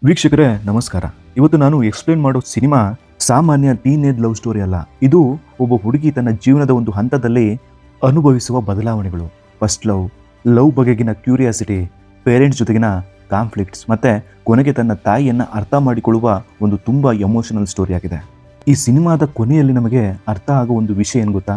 ವೀಕ್ಷಕರೇ ನಮಸ್ಕಾರ. ಇವತ್ತು ನಾನು ಎಕ್ಸ್ಪ್ಲೇನ್ ಮಾಡೋ ಸಿನಿಮಾ ಸಾಮಾನ್ಯ ಟೀನೇಜ್ ಲವ್ ಸ್ಟೋರಿ ಅಲ್ಲ. ಇದು ಒಬ್ಬ ಹುಡುಗಿ ತನ್ನ ಜೀವನದ ಒಂದು ಹಂತದಲ್ಲಿ ಅನುಭವಿಸುವ ಬದಲಾವಣೆಗಳು, ಫಸ್ಟ್ ಲವ್ ಬಗೆಗಿನ ಕ್ಯೂರಿಯಾಸಿಟಿ, ಪೇರೆಂಟ್ಸ್ ಜೊತೆಗಿನ ಕಾನ್ಫ್ಲಿಕ್ಟ್ಸ್ ಮತ್ತೆ ಕೊನೆಗೆ ತನ್ನ ತಾಯಿಯನ್ನ ಅರ್ಥ ಮಾಡಿಕೊಳ್ಳುವ ಒಂದು ತುಂಬಾ ಎಮೋಷನಲ್ ಸ್ಟೋರಿ ಆಗಿದೆ. ಈ ಸಿನಿಮಾದ ಕೊನೆಯಲ್ಲಿ ನಮಗೆ ಅರ್ಥ ಆಗೋ ಒಂದು ವಿಷಯ ಏನು ಗೊತ್ತಾ?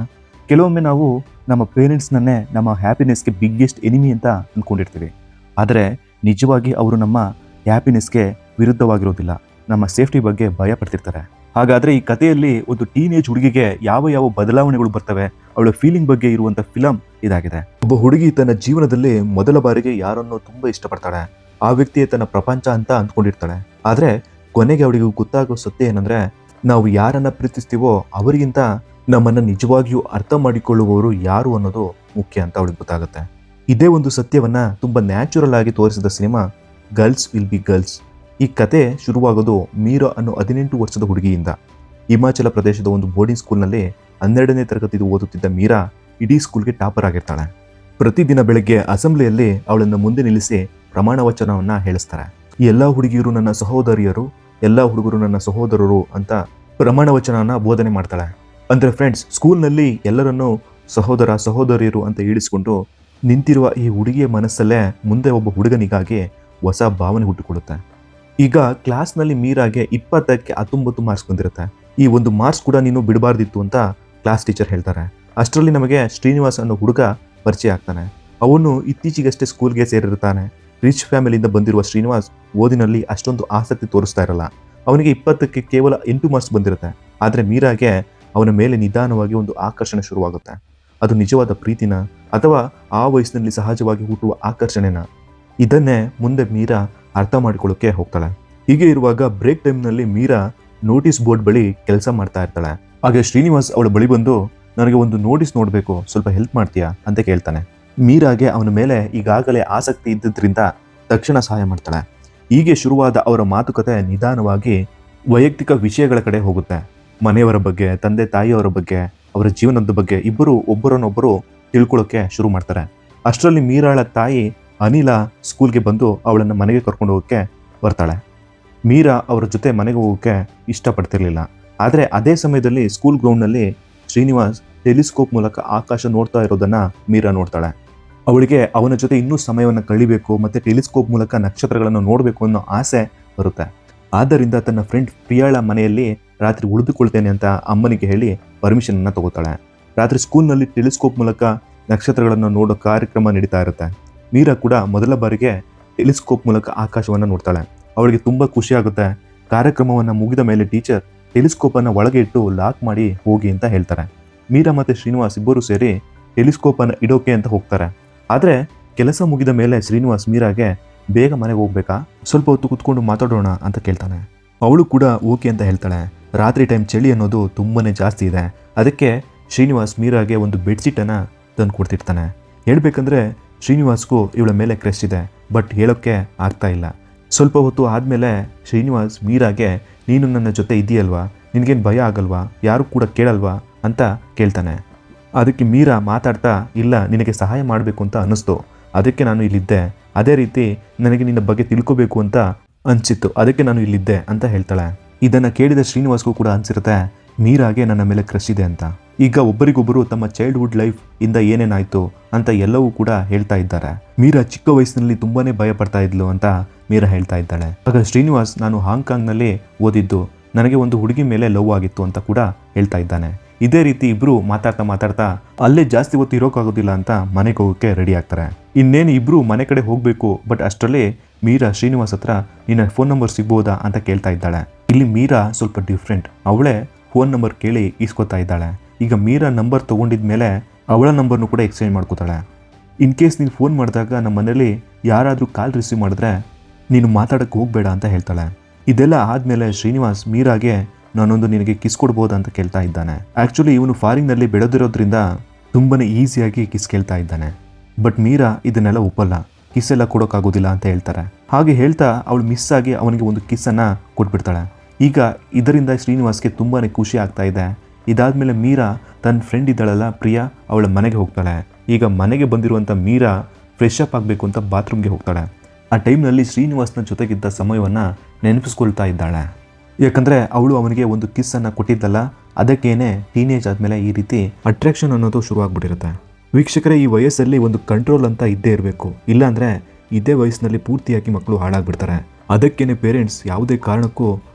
ಕೆಲವೊಮ್ಮೆ ನಾವು ನಮ್ಮ ಪೇರೆಂಟ್ಸ್ನನ್ನೇ ನಮ್ಮ ಹ್ಯಾಪಿನೆಸ್ಗೆ ಬಿಗ್ಗೆಸ್ಟ್ ಎನಿಮಿ ಅಂತ ಅಂದ್ಕೊಂಡಿರ್ತೀವಿ. ಆದರೆ ನಿಜವಾಗಿ ಅವರು ನಮ್ಮ ಹ್ಯಾಪಿನೆಸ್ಗೆ ವಿರುದ್ಧವಾಗಿರೋದಿಲ್ಲ, ನಮ್ಮ ಸೇಫ್ಟಿ ಬಗ್ಗೆ ಭಯ ಪಡ್ತಿರ್ತಾರೆ. ಹಾಗಾದರೆ ಈ ಕಥೆಯಲ್ಲಿ ಒಂದು ಟೀನೇಜ್ ಹುಡುಗಿಗೆ ಯಾವ ಯಾವ ಬದಲಾವಣೆಗಳು ಬರ್ತವೆ, ಅವಳ ಫೀಲಿಂಗ್ ಬಗ್ಗೆ ಇರುವಂಥ ಫಿಲಮ್ ಇದಾಗಿದೆ. ಒಬ್ಬ ಹುಡುಗಿ ತನ್ನ ಜೀವನದಲ್ಲಿ ಮೊದಲ ಬಾರಿಗೆ ಯಾರನ್ನೋ ತುಂಬ ಇಷ್ಟಪಡ್ತಾಳೆ. ಆ ವ್ಯಕ್ತಿಯೇ ತನ್ನ ಪ್ರಪಂಚ ಅಂತ ಅಂದ್ಕೊಂಡಿರ್ತಾಳೆ. ಆದರೆ ಕೊನೆಗೆ ಅವಳಿಗೆ ಗೊತ್ತಾಗೋ ಸತ್ಯ ಏನಂದ್ರೆ, ನಾವು ಯಾರನ್ನ ಪ್ರೀತಿಸ್ತೀವೋ ಅವರಿಗಿಂತ ನಮ್ಮನ್ನು ನಿಜವಾಗಿಯೂ ಅರ್ಥ ಮಾಡಿಕೊಳ್ಳುವವರು ಯಾರು ಅನ್ನೋದು ಮುಖ್ಯ ಅಂತ ಅವಳಿಗೆ ಗೊತ್ತಾಗುತ್ತೆ. ಇದೇ ಒಂದು ಸತ್ಯವನ್ನ ತುಂಬ ನ್ಯಾಚುರಲ್ ಆಗಿ ತೋರಿಸಿದ cinema girls will be girls. ಈ ಕತೆ ಶುರುವಾಗೋದು ಮೀರಾ ಅನ್ನೋ 18 ವರ್ಷದ ಹುಡುಗಿಯಿಂದ. ಹಿಮಾಚಲ ಪ್ರದೇಶದ ಒಂದು ಬೋರ್ಡಿಂಗ್ ಸ್ಕೂಲ್ನಲ್ಲಿ 12ನೇ ತರಗತಿ ಓದುತ್ತಿದ್ದ ಮೀರಾ ಇಡೀ ಸ್ಕೂಲ್ಗೆ ಟಾಪರ್ ಆಗಿರ್ತಾಳೆ. ಪ್ರತಿದಿನ ಬೆಳಗ್ಗೆ ಅಸೆಂಬ್ಲಿಯಲ್ಲಿ ಅವಳನ್ನು ಮುಂದೆ ನಿಲ್ಲಿಸಿ ಪ್ರಮಾಣ ವಚನವನ್ನ ಹೇಳಿಸ್ತಾರೆ. ಈ ಎಲ್ಲ ಹುಡುಗಿಯರು ನನ್ನ ಸಹೋದರಿಯರು, ಎಲ್ಲ ಹುಡುಗರು ನನ್ನ ಸಹೋದರರು ಅಂತ ಪ್ರಮಾಣ ವಚನವನ್ನ ಬೋಧನೆ ಮಾಡ್ತಾಳೆ. ಅಂದ್ರೆ ಫ್ರೆಂಡ್ಸ್, ಸ್ಕೂಲ್ನಲ್ಲಿ ಎಲ್ಲರನ್ನೂ ಸಹೋದರ ಸಹೋದರಿಯರು ಅಂತ ಈಡಿಸಿಕೊಂಡು ನಿಂತಿರುವ ಈ ಹುಡುಗಿಯ ಮನಸ್ಸಲ್ಲೇ ಮುಂದೆ ಒಬ್ಬ ಹುಡುಗನಿಗಾಗಿ ಹೊಸ ಭಾವನೆ ಹುಟ್ಟುಕೊಳ್ಳುತ್ತೆ. ಈಗ ಕ್ಲಾಸ್ನಲ್ಲಿ ಮೀರಾಗೆ 20ಕ್ಕೆ 19 ಮಾರ್ಕ್ಸ್ ಬಂದಿರುತ್ತೆ. ಈ ಒಂದು ಮಾರ್ಕ್ಸ್ ಕೂಡ ನೀನು ಬಿಡಬಾರ್ದಿತ್ತು ಅಂತ ಕ್ಲಾಸ್ ಟೀಚರ್ ಹೇಳ್ತಾರೆ. ಅಷ್ಟರಲ್ಲಿ ನಮಗೆ ಶ್ರೀನಿವಾಸ್ ಅನ್ನೋ ಹುಡುಗ ಪರಿಚಯ ಆಗ್ತಾನೆ. ಅವನು ಇತ್ತೀಚೆಗಷ್ಟೇ ಸ್ಕೂಲ್ಗೆ ಸೇರಿರ್ತಾನೆ. ರಿಚ್ ಫ್ಯಾಮಿಲಿಯಿಂದ ಬಂದಿರುವ ಶ್ರೀನಿವಾಸ್ ಓದಿನಲ್ಲಿ ಅಷ್ಟೊಂದು ಆಸಕ್ತಿ ತೋರಿಸ್ತಾ ಇರಲ್ಲ. ಅವನಿಗೆ 20ಕ್ಕೆ ಕೇವಲ 8 ಮಾರ್ಕ್ಸ್ ಬಂದಿರುತ್ತೆ. ಆದರೆ ಮೀರಾಗೆ ಅವನ ಮೇಲೆ ನಿಧಾನವಾಗಿ ಒಂದು ಆಕರ್ಷಣೆ ಶುರುವಾಗುತ್ತೆ. ಅದು ನಿಜವಾದ ಪ್ರೀತಿನ ಅಥವಾ ಆ ವಯಸ್ಸಿನಲ್ಲಿ ಸಹಜವಾಗಿ ಹುಟ್ಟುವ ಆಕರ್ಷಣೆನ? ಇದನ್ನೇ ಮುಂದೆ ಮೀರಾ ಅರ್ಥ ಮಾಡಿಕೊಳ್ಳೋಕೆ ಹೋಗ್ತಾಳೆ. ಹೀಗೆ ಇರುವಾಗ ಬ್ರೇಕ್ ಟೈಮ್ನಲ್ಲಿ ಮೀರಾ ನೋಟಿಸ್ ಬೋರ್ಡ್ ಬಳಿ ಕೆಲಸ ಮಾಡ್ತಾ ಇರ್ತಾಳೆ. ಹಾಗೆ ಶ್ರೀನಿವಾಸ್ ಅವಳ ಬಳಿ ಬಂದು, ನನಗೆ ಒಂದು ನೋಟಿಸ್ ನೋಡಬೇಕು, ಸ್ವಲ್ಪ ಹೆಲ್ಪ್ ಮಾಡ್ತೀಯಾ ಅಂತ ಕೇಳ್ತಾನೆ. ಮೀರಾಗೆ ಅವನ ಮೇಲೆ ಈಗಾಗಲೇ ಆಸಕ್ತಿ ಇದ್ದಿದ್ದರಿಂದ ತಕ್ಷಣ ಸಹಾಯ ಮಾಡ್ತಾಳೆ. ಹೀಗೆ ಶುರುವಾದ ಅವರ ಮಾತುಕತೆ ನಿಧಾನವಾಗಿ ವೈಯಕ್ತಿಕ ವಿಷಯಗಳ ಕಡೆ ಹೋಗುತ್ತೆ. ಮನೆಯವರ ಬಗ್ಗೆ, ತಂದೆ ತಾಯಿಯವರ ಬಗ್ಗೆ, ಅವರ ಜೀವನದ ಬಗ್ಗೆ ಇಬ್ಬರು ಒಬ್ಬರನ್ನೊಬ್ಬರು ತಿಳ್ಕೊಳ್ಳೋಕೆ ಶುರು ಮಾಡ್ತಾರೆ. ಅಷ್ಟರಲ್ಲಿ ಮೀರಾಳ ತಾಯಿ ಅನಿಲ ಸ್ಕೂಲ್ಗೆ ಬಂದು ಅವಳನ್ನು ಮನೆಗೆ ಕರ್ಕೊಂಡು ಹೋಗೋಕ್ಕೆ ಬರ್ತಾಳೆ. ಮೀರಾ ಅವರ ಜೊತೆ ಮನೆಗೆ ಹೋಗೋಕ್ಕೆ ಇಷ್ಟಪಡ್ತಿರ್ಲಿಲ್ಲ. ಆದರೆ ಅದೇ ಸಮಯದಲ್ಲಿ ಸ್ಕೂಲ್ ಗ್ರೌಂಡ್ನಲ್ಲಿ ಶ್ರೀನಿವಾಸ್ ಟೆಲಿಸ್ಕೋಪ್ ಮೂಲಕ ಆಕಾಶ ನೋಡ್ತಾ ಇರೋದನ್ನ ಮೀರಾ ನೋಡ್ತಾಳೆ. ಅವಳಿಗೆ ಅವನ ಜೊತೆ ಇನ್ನೂ ಸಮಯವನ್ನು ಕಳಿಬೇಕು ಮತ್ತು ಟೆಲಿಸ್ಕೋಪ್ ಮೂಲಕ ನಕ್ಷತ್ರಗಳನ್ನು ನೋಡಬೇಕು ಅನ್ನೋ ಆಸೆ ಬರುತ್ತೆ. ಆದ್ದರಿಂದ ತನ್ನ ಫ್ರೆಂಡ್ ಪ್ರಿಯಾಳ ಮನೆಯಲ್ಲಿ ರಾತ್ರಿ ಉಳಿದುಕೊಳ್ತೇನೆ ಅಂತ ಅಮ್ಮನಿಗೆ ಹೇಳಿ ಪರ್ಮಿಷನನ್ನು ತಗೋತಾಳೆ. ರಾತ್ರಿ ಸ್ಕೂಲ್ನಲ್ಲಿ ಟೆಲಿಸ್ಕೋಪ್ ಮೂಲಕ ನಕ್ಷತ್ರಗಳನ್ನು ನೋಡೋ ಕಾರ್ಯಕ್ರಮ ನಡೀತಾ ಇರುತ್ತೆ. ಮೀರಾ ಕೂಡ ಮೊದಲ ಬಾರಿಗೆ ಟೆಲಿಸ್ಕೋಪ್ ಮೂಲಕ ಆಕಾಶವನ್ನು ನೋಡ್ತಾಳೆ. ಅವಳಿಗೆ ತುಂಬ ಖುಷಿ ಆಗುತ್ತೆ. ಕಾರ್ಯಕ್ರಮವನ್ನು ಮುಗಿದ ಮೇಲೆ ಟೀಚರ್ ಟೆಲಿಸ್ಕೋಪನ್ನು ಒಳಗೆ ಇಟ್ಟು ಲಾಕ್ ಮಾಡಿ ಹೋಗಿ ಅಂತ ಹೇಳ್ತಾರೆ. ಮೀರಾ ಮತ್ತು ಶ್ರೀನಿವಾಸ್ ಇಬ್ಬರು ಸೇರಿ ಟೆಲಿಸ್ಕೋಪನ್ನು ಇಡೋಕೆ ಅಂತ ಹೋಗ್ತಾರೆ. ಆದರೆ ಕೆಲಸ ಮುಗಿದ ಮೇಲೆ ಶ್ರೀನಿವಾಸ್ ಮೀರಾಗೆ, ಬೇಗ ಮನೆಗೆ ಹೋಗ್ಬೇಕಾ, ಸ್ವಲ್ಪ ಹೊತ್ತು ಕುತ್ಕೊಂಡು ಮಾತಾಡೋಣ ಅಂತ ಕೇಳ್ತಾನೆ. ಅವಳು ಕೂಡ ಓಕೆ ಅಂತ ಹೇಳ್ತಾಳೆ. ರಾತ್ರಿ ಟೈಮ್ ಚಳಿ ಅನ್ನೋದು ತುಂಬನೇ ಜಾಸ್ತಿ ಇದೆ. ಅದಕ್ಕೆ ಶ್ರೀನಿವಾಸ್ ಮೀರಾಗೆ ಒಂದು ಬೆಡ್ಶೀಟನ್ನು ತಂದು ಕೊಡ್ತಿರ್ತಾನೆ. ಹೇಳ್ಬೇಕಂದ್ರೆ ಶ್ರೀನಿವಾಸ್ಗೂ ಇವಳ ಮೇಲೆ ಕ್ರಶ್ ಇದೆ, ಬಟ್ ಹೇಳೋಕ್ಕೆ ಆಗ್ತಾ ಇಲ್ಲ. ಸ್ವಲ್ಪ ಹೊತ್ತು ಆದಮೇಲೆ ಶ್ರೀನಿವಾಸ್ ಮೀರಾಗೆ, ನೀನು ನನ್ನ ಜೊತೆ ಇದೆಯಲ್ವಾ, ನಿನಗೇನು ಭಯ ಆಗಲ್ವಾ, ಯಾರು ಕೂಡ ಕೇಳಲ್ವಾ ಅಂತ ಕೇಳ್ತಾನೆ. ಅದಕ್ಕೆ ಮೀರಾ ಮಾತಾಡ್ತಾ, ಇಲ್ಲ, ನಿನಗೆ ಸಹಾಯ ಮಾಡಬೇಕು ಅಂತ ಅನ್ನಿಸ್ತು, ಅದಕ್ಕೆ ನಾನು ಇಲ್ಲಿದ್ದೆ. ಅದೇ ರೀತಿ ನನಗೆ ನಿನ್ನ ಬಗ್ಗೆ ತಿಳ್ಕೋಬೇಕು ಅಂತ ಅನಿಸಿತ್ತು, ಅದಕ್ಕೆ ನಾನು ಇಲ್ಲಿದ್ದೆ ಅಂತ ಹೇಳ್ತಾಳೆ. ಇದನ್ನು ಕೇಳಿದ ಶ್ರೀನಿವಾಸ್ಗೂ ಕೂಡ ಅನಿಸಿರುತ್ತೆ ಮೀರಾಗೆ ನನ್ನ ಮೇಲೆ ಕ್ರಶ್ ಇದೆ ಅಂತ. ಈಗ ಒಬ್ಬರಿಗೊಬ್ಬರು ತಮ್ಮ ಚೈಲ್ಡ್ಹುಡ್ ಲೈಫ್ ಇಂದ ಏನೇನಾಯ್ತು ಅಂತ ಎಲ್ಲವೂ ಕೂಡ ಹೇಳ್ತಾ ಇದ್ದಾರೆ. ಮೀರಾ ಚಿಕ್ಕ ವಯಸ್ಸಿನಲ್ಲಿ ತುಂಬಾನೇ ಭಯ ಪಡ್ತಾ ಇದ್ಲು ಅಂತ ಮೀರಾ ಹೇಳ್ತಾ ಇದ್ದಾಳೆ. ಆಗ ಶ್ರೀನಿವಾಸ್, ನಾನು ಹಾಂಗ್ಕಾಂಗ್ನಲ್ಲಿ ಓದಿದ್ದು, ನನಗೆ ಒಂದು ಹುಡುಗಿ ಮೇಲೆ ಲವ್ ಆಗಿತ್ತು ಅಂತ ಕೂಡ ಹೇಳ್ತಾ ಇದ್ದಾನೆ. ಇದೇ ರೀತಿ ಇಬ್ರು ಮಾತಾಡ್ತಾ ಅಲ್ಲೇ ಜಾಸ್ತಿ ಹೊತ್ತು ಇರೋಕ್ಕಾಗೋದಿಲ್ಲ ಅಂತ ಮನೆಗೆ ಹೋಗೋಕ್ಕೆ ರೆಡಿ ಆಗ್ತಾರೆ. ಇನ್ನೇನು ಇಬ್ರು ಮನೆ ಕಡೆ ಹೋಗಬೇಕು. ಬಟ್ ಅಷ್ಟರಲ್ಲಿ ಮೀರಾ ಶ್ರೀನಿವಾಸ್ ಹತ್ರ ನಿನ್ನ ಫೋನ್ ನಂಬರ್ ಸಿಗ್ಬೋದಾ ಅಂತ ಕೇಳ್ತಾ ಇದ್ದಾಳೆ. ಇಲ್ಲಿ ಮೀರಾ ಸ್ವಲ್ಪ ಡಿಫ್ರೆಂಟ್. ಅವಳೇ ಫೋನ್ ನಂಬರ್ ಕೇಳಿ ಇಸ್ಕೊತಾ ಇದ್ದಾಳೆ. ಈಗ ಮೀರಾ ನಂಬರ್ ತೊಗೊಂಡಿದ ಮೇಲೆ ಅವಳ ನಂಬರ್ನು ಕೂಡ ಎಕ್ಸ್ಚೇಂಜ್ ಮಾಡ್ಕೋತಾಳೆ. ಇನ್ ಕೇಸ್ ನೀನು ಫೋನ್ ಮಾಡಿದಾಗ ನಮ್ಮ ಮನೇಲಿ ಯಾರಾದರೂ ಕಾಲ್ ರಿಸೀವ್ ಮಾಡಿದ್ರೆ ನೀನು ಮಾತಾಡೋಕ್ಕೆ ಹೋಗಬೇಡ ಅಂತ ಹೇಳ್ತಾಳೆ. ಇದೆಲ್ಲ ಆದಮೇಲೆ ಶ್ರೀನಿವಾಸ್ ಮೀರಾಗೆ, ನಾನೊಂದು ನಿನಗೆ ಕಿಸ್ ಕೊಡ್ಬೋದಾ ಅಂತ ಕೇಳ್ತಾ ಇದ್ದಾನೆ. ಆ್ಯಕ್ಚುಲಿ ಇವನು ಫಾರಿನ್ನಲ್ಲಿ ಬೆಳೆದಿರೋದ್ರಿಂದ ತುಂಬಾ ಈಸಿಯಾಗಿ ಕಿಸ್ ಕೇಳ್ತಾ ಇದ್ದಾನೆ. ಬಟ್ ಮೀರಾ ಇದನ್ನೆಲ್ಲ ಒಪ್ಪಲ್ಲ, ಕಿಸ್ ಎಲ್ಲ ಕೊಡೋಕ್ಕಾಗೋದಿಲ್ಲ ಅಂತ ಹೇಳ್ತಾರೆ. ಹಾಗೆ ಹೇಳ್ತಾ ಅವಳು ಮಿಸ್ ಆಗಿ ಅವನಿಗೆ ಒಂದು ಕಿಸ್ಸನ್ನು ಕೊಟ್ಬಿಡ್ತಾಳೆ. ಈಗ ಇದರಿಂದ ಶ್ರೀನಿವಾಸ್ಗೆ ತುಂಬಾ ಖುಷಿ ಆಗ್ತಾ ಇದೆ. ಇದಾದಮೇಲೆ ಮೀರಾ ತನ್ನ ಫ್ರೆಂಡ್ ಇದ್ದಾಳಲ್ಲ ಪ್ರಿಯಾ, ಅವಳ ಮನೆಗೆ ಹೋಗ್ತಾಳೆ. ಈಗ ಮನೆಗೆ ಬಂದಿರುವಂಥ ಮೀರಾ ಫ್ರೆಶ್ ಅಪ್ ಆಗಬೇಕು ಅಂತ ಬಾತ್ರೂಮ್ಗೆ ಹೋಗ್ತಾಳೆ. ಆ ಟೈಮ್ನಲ್ಲಿ ಶ್ರೀನಿವಾಸ್ನ ಜೊತೆಗಿದ್ದ ಸಮಯವನ್ನು ನೆನಪಿಸ್ಕೊಳ್ತಾ ಇದ್ದಾಳೆ. ಯಾಕಂದರೆ ಅವಳು ಅವನಿಗೆ ಒಂದು ಕಿಸ್ಸನ್ನು ಕೊಟ್ಟಿದ್ದಲ್ಲ, ಅದಕ್ಕೇನೆ ಟೀನೇಜ್ ಆದಮೇಲೆ ಈ ರೀತಿ ಅಟ್ರಾಕ್ಷನ್ ಅನ್ನೋದು ಶುರುವಾಗ್ಬಿಟ್ಟಿರುತ್ತೆ. ವೀಕ್ಷಕರೇ, ಈ ವಯಸ್ಸಲ್ಲಿ ಒಂದು ಕಂಟ್ರೋಲ್ ಅಂತ ಇದ್ದೇ ಇರಬೇಕು. ಇಲ್ಲಾಂದರೆ ಇದೇ ವಯಸ್ಸಿನಲ್ಲಿ ಪೂರ್ತಿಯಾಗಿ ಮಕ್ಕಳು ಹಾಳಾಗ್ಬಿಡ್ತಾರೆ. ಅದಕ್ಕೇನೆ ಪೇರೆಂಟ್ಸ್ ಯಾವುದೇ ಕಾರಣಕ್ಕೂ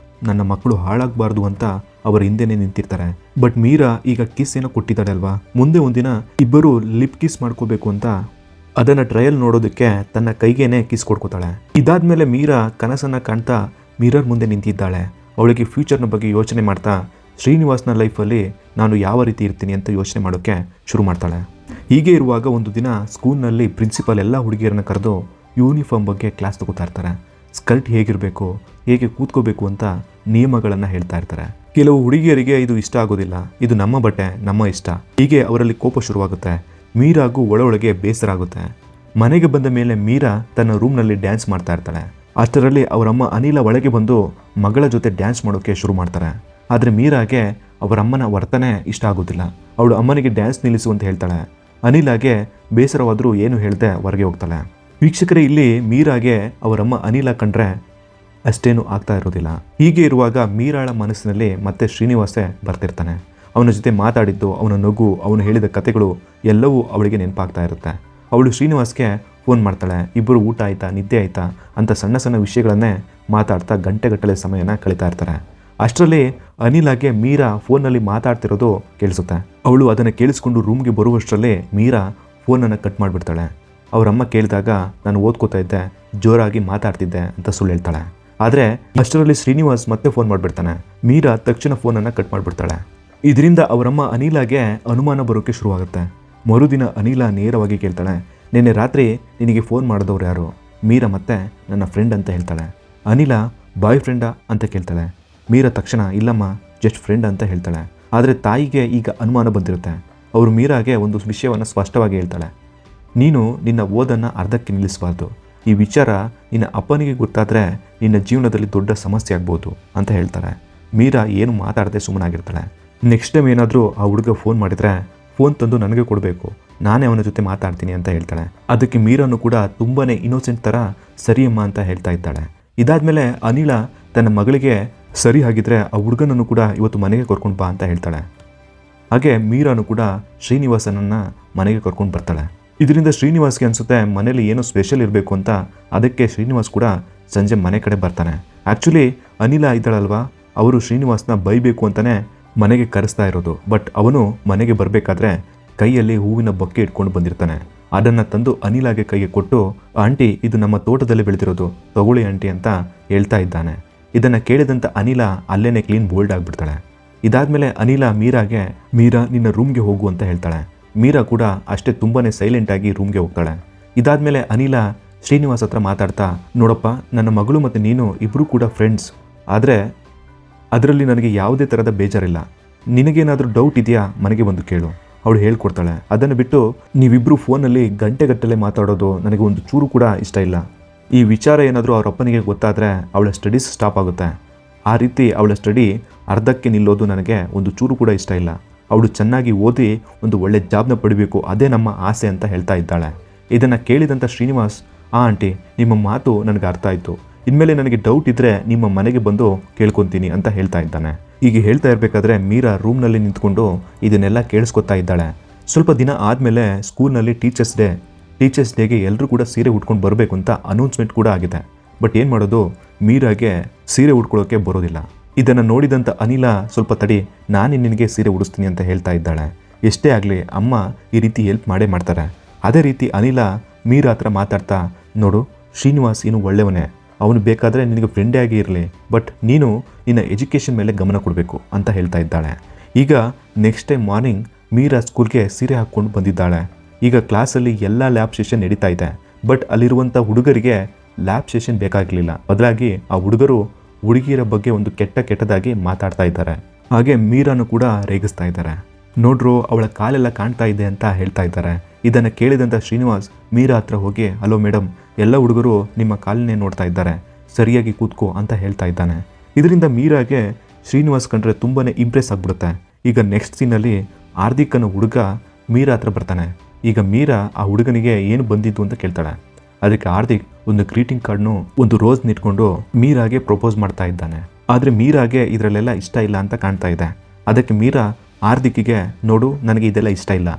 ನನ್ನ ಮಕ್ಕಳು ಹಾಳಾಗಬಾರ್ದು ಅಂತ ಅವರ ಹಿಂದೆನೇ ನಿಂತಿರ್ತಾರೆ. ಬಟ್ ಮೀರಾ ಈಗ ಕಿಸ್ ಏನೋ ಕೊಟ್ಟಿದ್ದಾಳೆ ಅಲ್ವಾ, ಮುಂದೆ ಒಂದಿನ ಇಬ್ಬರು ಲಿಪ್ ಕಿಸ್ ಮಾಡ್ಕೋಬೇಕು ಅಂತ ಅದನ್ನು ಟ್ರಯಲ್ ನೋಡೋದಕ್ಕೆ ತನ್ನ ಕೈಗೇನೆ ಕಿಸ್ ಕೊಡ್ಕೋತಾಳೆ. ಇದಾದ್ಮೇಲೆ ಮೀರಾ ಕನಸನ್ನು ಕಾಣ್ತಾ ಮಿರರ್ ಮುಂದೆ ನಿಂತಿದ್ದಾಳೆ. ಅವಳಿಗೆ ಫ್ಯೂಚರ್ನ ಬಗ್ಗೆ ಯೋಚನೆ ಮಾಡ್ತಾ ಶ್ರೀನಿವಾಸ್ನ ಲೈಫಲ್ಲಿ ನಾನು ಯಾವ ರೀತಿ ಇರ್ತೀನಿ ಅಂತ ಯೋಚನೆ ಮಾಡೋಕ್ಕೆ ಶುರು ಮಾಡ್ತಾಳೆ. ಹೀಗೆ ಇರುವಾಗ ಒಂದು ದಿನ ಸ್ಕೂಲ್ನಲ್ಲಿ ಪ್ರಿನ್ಸಿಪಲ್ ಎಲ್ಲ ಹುಡುಗಿಯರನ್ನ ಕರೆದು ಯೂನಿಫಾರ್ಮ್ ಬಗ್ಗೆ ಕ್ಲಾಸ್ ತಗೋತಾ ಇರ್ತಾರೆ. ಸ್ಕರ್ಟ್ ಹೇಗಿರಬೇಕು, ಹೇಗೆ ಕೂತ್ಕೋಬೇಕು ಅಂತ ನಿಯಮಗಳನ್ನು ಹೇಳ್ತಾ ಇರ್ತಾರೆ. ಕೆಲವು ಹುಡುಗಿಯರಿಗೆ ಇದು ಇಷ್ಟ ಆಗೋದಿಲ್ಲ, ಇದು ನಮ್ಮ ಬಟ್ಟೆ ನಮ್ಮ ಇಷ್ಟ, ಹೀಗೆ ಅವರಲ್ಲಿ ಕೋಪ ಶುರುವಾಗುತ್ತೆ. ಮೀರಾಗೂ ಒಳಗೆ ಬೇಸರ ಆಗುತ್ತೆ. ಮನೆಗೆ ಬಂದ ಮೇಲೆ ಮೀರಾ ತನ್ನ ರೂಮ್ನಲ್ಲಿ ಡ್ಯಾನ್ಸ್ ಮಾಡ್ತಾ ಇರ್ತಾಳೆ. ಅಷ್ಟರಲ್ಲಿ ಅವರಮ್ಮ ಅನಿಲ ಒಳಗೆ ಬಂದು ಮಗಳ ಜೊತೆ ಡ್ಯಾನ್ಸ್ ಮಾಡೋಕ್ಕೆ ಶುರು ಮಾಡ್ತಾರೆ. ಆದರೆ ಮೀರಾಗೆ ಅವರಮ್ಮನ ವರ್ತನೆ ಇಷ್ಟ ಆಗೋದಿಲ್ಲ. ಅವಳು ಅಮ್ಮನಿಗೆ ಡ್ಯಾನ್ಸ್ ನಿಲ್ಲಿಸು ಅಂತ ಹೇಳ್ತಾಳೆ. ಅನಿಲಾಗೆ ಬೇಸರವಾದರೂ ಏನು ಹೇಳದೆ ಹೊರಗೆ ಹೋಗ್ತಾಳೆ. ವೀಕ್ಷಕರೇ, ಇಲ್ಲಿ ಮೀರಾಗೆ ಅವರಮ್ಮ ಅನಿಲ ಕಂಡ್ರೆ ಅಷ್ಟೇನು ಆಗ್ತಾ ಇರೋದಿಲ್ಲ. ಹೀಗೆ ಇರುವಾಗ ಮೀರಾಳ ಮನಸ್ಸಿನಲ್ಲಿ ಮತ್ತೆ ಶ್ರೀನಿವಾಸೇ ಬರ್ತಿರ್ತಾನೆ. ಅವನ ಜೊತೆ ಮಾತಾಡಿದ್ದು, ಅವನ ನಗು, ಅವನು ಹೇಳಿದ ಕತೆಗಳು ಎಲ್ಲವೂ ಅವಳಿಗೆ ನೆನಪಾಗ್ತಾ ಇರುತ್ತೆ. ಅವಳು ಶ್ರೀನಿವಾಸ್ಗೆ ಫೋನ್ ಮಾಡ್ತಾಳೆ. ಇಬ್ಬರು ಊಟ ಆಯಿತಾ, ನಿದ್ದೆ ಆಯಿತಾ ಅಂತ ಸಣ್ಣ ಸಣ್ಣ ವಿಷಯಗಳನ್ನೇ ಮಾತಾಡ್ತಾ ಗಂಟೆಗಟ್ಟಲೆ ಸಮಯನ ಕಳೀತಾ ಇರ್ತಾರೆ. ಅಷ್ಟರಲ್ಲಿ ಅನಿಲಾಗೆ ಮೀರಾ ಫೋನ್ನಲ್ಲಿ ಮಾತಾಡ್ತಿರೋದು ಕೇಳಿಸುತ್ತೆ. ಅವಳು ಅದನ್ನು ಕೇಳಿಸ್ಕೊಂಡು ರೂಮ್ಗೆ ಬರುವಷ್ಟರಲ್ಲೇ ಮೀರಾ ಫೋನನ್ನು ಕಟ್ ಮಾಡಿಬಿಡ್ತಾಳೆ. ಅವರಮ್ಮ ಕೇಳಿದಾಗ ನಾನು ಓದ್ಕೋತಾ ಇದ್ದೆ, ಜೋರಾಗಿ ಮಾತಾಡ್ತಿದ್ದೆ ಅಂತ ಸುಳ್ಳು ಹೇಳ್ತಾಳೆ. ಆದರೆ ಅಷ್ಟರಲ್ಲಿ ಶ್ರೀನಿವಾಸ್ ಮತ್ತೆ ಫೋನ್ ಮಾಡಿಬಿಡ್ತಾನೆ. ಮೀರಾ ತಕ್ಷಣ ಫೋನನ್ನು ಕಟ್ ಮಾಡಿಬಿಡ್ತಾಳೆ. ಇದರಿಂದ ಅವರಮ್ಮ ಅನಿಲಾಗೆ ಅನುಮಾನ ಬರೋಕ್ಕೆ ಶುರುವಾಗುತ್ತೆ. ಮರುದಿನ ಅನಿಲ ನೇರವಾಗಿ ಕೇಳ್ತಾಳೆ, ನಿನ್ನೆ ರಾತ್ರಿ ನಿನಗೆ ಫೋನ್ ಮಾಡಿದವ್ರು ಯಾರು? ಮೀರಾ ಮತ್ತೆ ನನ್ನ ಫ್ರೆಂಡ್ ಅಂತ ಹೇಳ್ತಾಳೆ. ಅನಿಲ ಬಾಯ್ ಫ್ರೆಂಡಾ ಅಂತ ಕೇಳ್ತಾಳೆ. ಮೀರಾ ತಕ್ಷಣ ಇಲ್ಲಮ್ಮ, ಜಸ್ಟ್ ಫ್ರೆಂಡ್ ಅಂತ ಹೇಳ್ತಾಳೆ. ಆದರೆ ತಾಯಿಗೆ ಈಗ ಅನುಮಾನ ಬಂದಿರುತ್ತೆ. ಅವರು ಮೀರಾಗೆ ಒಂದು ವಿಷಯವನ್ನು ಸ್ಪಷ್ಟವಾಗಿ ಹೇಳ್ತಾಳೆ, ನೀನು ನಿನ್ನ ಓದನ್ನು ಅರ್ಧಕ್ಕೆ ನಿಲ್ಲಿಸಬಾರ್ದು. ಈ ವಿಚಾರ ನಿನ್ನ ಅಪ್ಪನಿಗೆ ಗೊತ್ತಾದರೆ ನಿನ್ನ ಜೀವನದಲ್ಲಿ ದೊಡ್ಡ ಸಮಸ್ಯೆ ಆಗ್ಬೋದು ಅಂತ ಹೇಳ್ತಾರೆ. ಮೀರಾ ಏನು ಮಾತಾಡದೆ ಸುಮ್ಮನಾಗಿರ್ತಾಳೆ. ನೆಕ್ಸ್ಟ್ ಟೈಮ್ ಏನಾದರೂ ಆ ಹುಡುಗ ಫೋನ್ ಮಾಡಿದರೆ ಫೋನ್ ತಂದು ನನಗೆ ಕೊಡಬೇಕು, ನಾನೇ ಅವನ ಜೊತೆ ಮಾತಾಡ್ತೀನಿ ಅಂತ ಹೇಳ್ತಾಳೆ. ಅದಕ್ಕೆ ಮೀರಾನು ಕೂಡ ತುಂಬಾ ಇನ್ನೋಸೆಂಟ್ ಥರ ಸರಿಯಮ್ಮ ಅಂತ ಹೇಳ್ತಾ ಇದ್ದಾಳೆ. ಇದಾದಮೇಲೆ ಅನಿಲ ತನ್ನ ಮಗಳಿಗೆ ಸರಿ ಆಗಿದ್ರೆ ಆ ಹುಡುಗನನ್ನು ಕೂಡ ಇವತ್ತು ಮನೆಗೆ ಕರ್ಕೊಂಡು ಬಾ ಅಂತ ಹೇಳ್ತಾಳೆ. ಹಾಗೆ ಮೀರಾನು ಕೂಡ ಶ್ರೀನಿವಾಸನನ್ನು ಮನೆಗೆ ಕರ್ಕೊಂಡು ಬರ್ತಾಳೆ. ಇದರಿಂದ ಶ್ರೀನಿವಾಸ್ಗೆ ಅನಿಸುತ್ತೆ ಮನೇಲಿ ಏನೋ ಸ್ಪೆಷಲ್ ಇರಬೇಕು ಅಂತ. ಅದಕ್ಕೆ ಶ್ರೀನಿವಾಸ್ ಕೂಡ ಸಂಜೆ ಮನೆ ಕಡೆ ಬರ್ತಾನೆ. ಆ್ಯಕ್ಚುಲಿ ಅನಿಲ ಇದ್ದಾಳಲ್ವಾ, ಅವರು ಶ್ರೀನಿವಾಸ್ನ ಬೈಬೇಕು ಅಂತಲೇ ಮನೆಗೆ ಕರೆಸ್ತಾ ಇರೋದು. ಬಟ್ ಅವನು ಮನೆಗೆ ಬರಬೇಕಾದ್ರೆ ಕೈಯಲ್ಲಿ ಹೂವಿನ ಬೊಕ್ಕೆ ಇಟ್ಕೊಂಡು ಬಂದಿರ್ತಾನೆ. ಅದನ್ನು ತಂದು ಅನಿಲಾಗೆ ಕೈಗೆ ಕೊಟ್ಟು, ಆಂಟಿ ಇದು ನಮ್ಮ ತೋಟದಲ್ಲಿ ಬೆಳೆದಿರೋದು, ತಗೊಳ್ಳಿ ಆಂಟಿ ಅಂತ ಹೇಳ್ತಾ ಇದ್ದಾನೆ. ಇದನ್ನು ಕೇಳಿದಂಥ ಅನಿಲ ಅಲ್ಲೇನೆ ಕ್ಲೀನ್ ಬೋಲ್ಡ್ ಆಗಿಬಿಡ್ತಾಳೆ. ಇದಾದಮೇಲೆ ಅನಿಲ ಮೀರಾಗೆ, ಮೀರಾ ನಿನ್ನ ರೂಮ್ಗೆ ಹೋಗು ಅಂತ ಹೇಳ್ತಾಳೆ. ಮೀರಾ ಕೂಡ ಅಷ್ಟೇ ತುಂಬಾ ಸೈಲೆಂಟಾಗಿ ರೂಮ್ಗೆ ಹೋಗ್ತಾಳೆ. ಇದಾದಮೇಲೆ ಅನಿಲ ಶ್ರೀನಿವಾಸ್ ಹತ್ರ ಮಾತಾಡ್ತಾ, ನೋಡಪ್ಪ ನನ್ನ ಮಗಳು ಮತ್ತು ನೀನು ಇಬ್ಬರೂ ಕೂಡ ಫ್ರೆಂಡ್ಸ್, ಆದರೆ ಅದರಲ್ಲಿ ನನಗೆ ಯಾವುದೇ ಥರದ ಬೇಜಾರಿಲ್ಲ. ನಿನಗೇನಾದರೂ ಡೌಟ್ ಇದೆಯಾ ಮನೆಗೆ ಬಂದು ಕೇಳು, ಅವಳು ಹೇಳ್ಕೊಡ್ತಾಳೆ. ಅದನ್ನು ಬಿಟ್ಟು ನೀವಿಬ್ಬರು ಫೋನಲ್ಲಿ ಗಂಟೆಗಟ್ಟಲೆ ಮಾತಾಡೋದು ನನಗೆ ಒಂದು ಚೂರು ಕೂಡ ಇಷ್ಟ ಇಲ್ಲ. ಈ ವಿಚಾರ ಏನಾದರೂ ಅವ್ರ ಅಪ್ಪನಿಗೆ ಗೊತ್ತಾದರೆ ಅವಳ ಸ್ಟಡೀಸ್ ಸ್ಟಾಪ್ ಆಗುತ್ತೆ. ಆ ರೀತಿ ಅವಳ ಸ್ಟಡಿ ಅರ್ಧಕ್ಕೆ ನಿಲ್ಲೋದು ನನಗೆ ಒಂದು ಚೂರು ಕೂಡ ಇಷ್ಟ ಇಲ್ಲ. ಅವಳು ಚೆನ್ನಾಗಿ ಓದಿ ಒಂದು ಒಳ್ಳೆ ಜಾಬ್ನ ಪಡಿಬೇಕು, ಅದೇ ನಮ್ಮ ಆಸೆ ಅಂತ ಹೇಳ್ತಾ ಇದ್ದಾಳೆ. ಇದನ್ನು ಕೇಳಿದಂಥ ಶ್ರೀನಿವಾಸ್, ಆಂಟಿ ನಿಮ್ಮ ಮಾತು ನನಗೆ ಅರ್ಥ ಆಯಿತು, ಇನ್ಮೇಲೆ ನನಗೆ ಡೌಟ್ ಇದ್ದರೆ ನಿಮ್ಮ ಮನೆಗೆ ಬಂದು ಕೇಳ್ಕೊತೀನಿ ಅಂತ ಹೇಳ್ತಾ ಇದ್ದಾನೆ. ಹೀಗೆ ಹೇಳ್ತಾ ಇರಬೇಕಾದ್ರೆ ಮೀರಾ ರೂಮ್ನಲ್ಲಿ ನಿಂತ್ಕೊಂಡು ಇದನ್ನೆಲ್ಲ ಕೇಳಿಸ್ಕೊತಾ ಇದ್ದಾಳೆ. ಸ್ವಲ್ಪ ದಿನ ಆದಮೇಲೆ ಸ್ಕೂಲ್ನಲ್ಲಿ ಟೀಚರ್ಸ್ ಡೇಗೆ ಎಲ್ಲರೂ ಕೂಡ ಸೀರೆ ಉಟ್ಕೊಂಡು ಬರಬೇಕು ಅಂತ ಅನೌನ್ಸ್ಮೆಂಟ್ ಕೂಡ ಆಗಿದೆ. ಬಟ್ ಏನು ಮಾಡೋದು, ಮೀರಾಗೆ ಸೀರೆ ಉಟ್ಕೊಳ್ಳೋಕ್ಕೆ ಬರೋದಿಲ್ಲ. ಇದನ್ನು ನೋಡಿದಂಥ ಅನಿಲ, ಸ್ವಲ್ಪ ತಡಿ ನಾನು ನಿನಗೆ ಸೀರೆ ಉಡಿಸ್ತೀನಿ ಅಂತ ಹೇಳ್ತಾ ಇದ್ದಾಳೆ. ಎಷ್ಟೇ ಆಗಲಿ ಅಮ್ಮ ಈ ರೀತಿ ಹೆಲ್ಪ್ ಮಾಡೇ ಮಾಡ್ತಾರೆ. ಅದೇ ರೀತಿ ಅನಿಲ ಮೀರಾ ಹತ್ರ ಮಾತಾಡ್ತಾ, ನೋಡು ಶ್ರೀನಿವಾಸ್ ಏನು ಒಳ್ಳೆಯವನೇ, ಅವನು ಬೇಕಾದರೆ ನಿನಗೆ ಫ್ರೆಂಡೇ ಆಗಿ ಇರಲಿ, ಬಟ್ ನೀನು ನಿನ್ನ ಎಜುಕೇಷನ್ ಮೇಲೆ ಗಮನ ಕೊಡಬೇಕು ಅಂತ ಹೇಳ್ತಾ ಇದ್ದಾಳೆ. ಈಗ ನೆಕ್ಸ್ಟ್ ಟೈಮ್ ಮಾರ್ನಿಂಗ್ ಮೀರಾ ಸ್ಕೂಲ್ಗೆ ಸೀರೆ ಹಾಕ್ಕೊಂಡು ಬಂದಿದ್ದಾಳೆ. ಈಗ ಕ್ಲಾಸಲ್ಲಿ ಎಲ್ಲ ಲ್ಯಾಬ್ ಸೆಷನ್ ನಡೀತಾ ಇದೆ. ಬಟ್ ಅಲ್ಲಿರುವಂಥ ಹುಡುಗರಿಗೆ ಲ್ಯಾಬ್ ಸೆಷನ್ ಬೇಕಾಗಿರಲಿಲ್ಲ. ಬದಲಾಗಿ ಆ ಹುಡುಗರು ಹುಡುಗಿಯರ ಬಗ್ಗೆ ಒಂದು ಕೆಟ್ಟದಾಗಿ ಮಾತಾಡ್ತಾ ಇದ್ದಾರೆ. ಹಾಗೆ ಮೀರಾನು ಕೂಡ ರೇಗಿಸ್ತಾ ಇದ್ದಾರೆ. ನೋಡ್ರು ಅವಳ ಕಾಲೆಲ್ಲ ಕಾಣ್ತಾ ಇದೆ ಅಂತ ಹೇಳ್ತಾ ಇದ್ದಾರೆ. ಇದನ್ನು ಕೇಳಿದಂಥ ಶ್ರೀನಿವಾಸ್ ಮೀರಾ ಹತ್ರ ಹೋಗಿ, ಹಲೋ ಮೇಡಮ್, ಎಲ್ಲ ಹುಡುಗರು ನಿಮ್ಮ ಕಾಲನ್ನೇ ನೋಡ್ತಾ ಇದ್ದಾರೆ, ಸರಿಯಾಗಿ ಕೂತ್ಕೋ ಅಂತ ಹೇಳ್ತಾ ಇದ್ದಾನೆ. ಇದರಿಂದ ಮೀರಾಗೆ ಶ್ರೀನಿವಾಸ್ ಕಂಡ್ರೆ ತುಂಬಾ ಇಂಪ್ರೆಸ್ ಆಗಿಬಿಡುತ್ತೆ. ಈಗ ನೆಕ್ಸ್ಟ್ ಸೀನಲ್ಲಿ ಹಾರ್ದಿಕ್ ಅನ್ನೋ ಹುಡುಗ ಮೀರಾ ಹತ್ರ ಬರ್ತಾನೆ. ಈಗ ಮೀರಾ ಆ ಹುಡುಗನಿಗೆ ಏನು ಬಂದಿದ್ದು ಅಂತ ಕೇಳ್ತಾಳೆ. ಅದಕ್ಕೆ ಹಾರ್ದಿಕ್ ಒಂದು ಗ್ರೀಟಿಂಗ್ ಕಾರ್ಡ್ನು ಒಂದು ರೋಸ್ ನಿಟ್ಕೊಂಡು ಮೀರಾಗೆ ಪ್ರಪೋಸ್ ಮಾಡ್ತಾ ಇದ್ದಾನೆ. ಆದರೆ ಮೀರಾಗೆ ಇದರಲ್ಲೆಲ್ಲ ಇಷ್ಟ ಇಲ್ಲ ಅಂತ ಕಾಣ್ತಾ ಇದೆ. ಅದಕ್ಕೆ ಮೀರಾ ಹಾರ್ದಿಕ್ಕಿಗೆ ನೋಡು ನನಗೆ ಇದೆಲ್ಲ ಇಷ್ಟ ಇಲ್ಲ,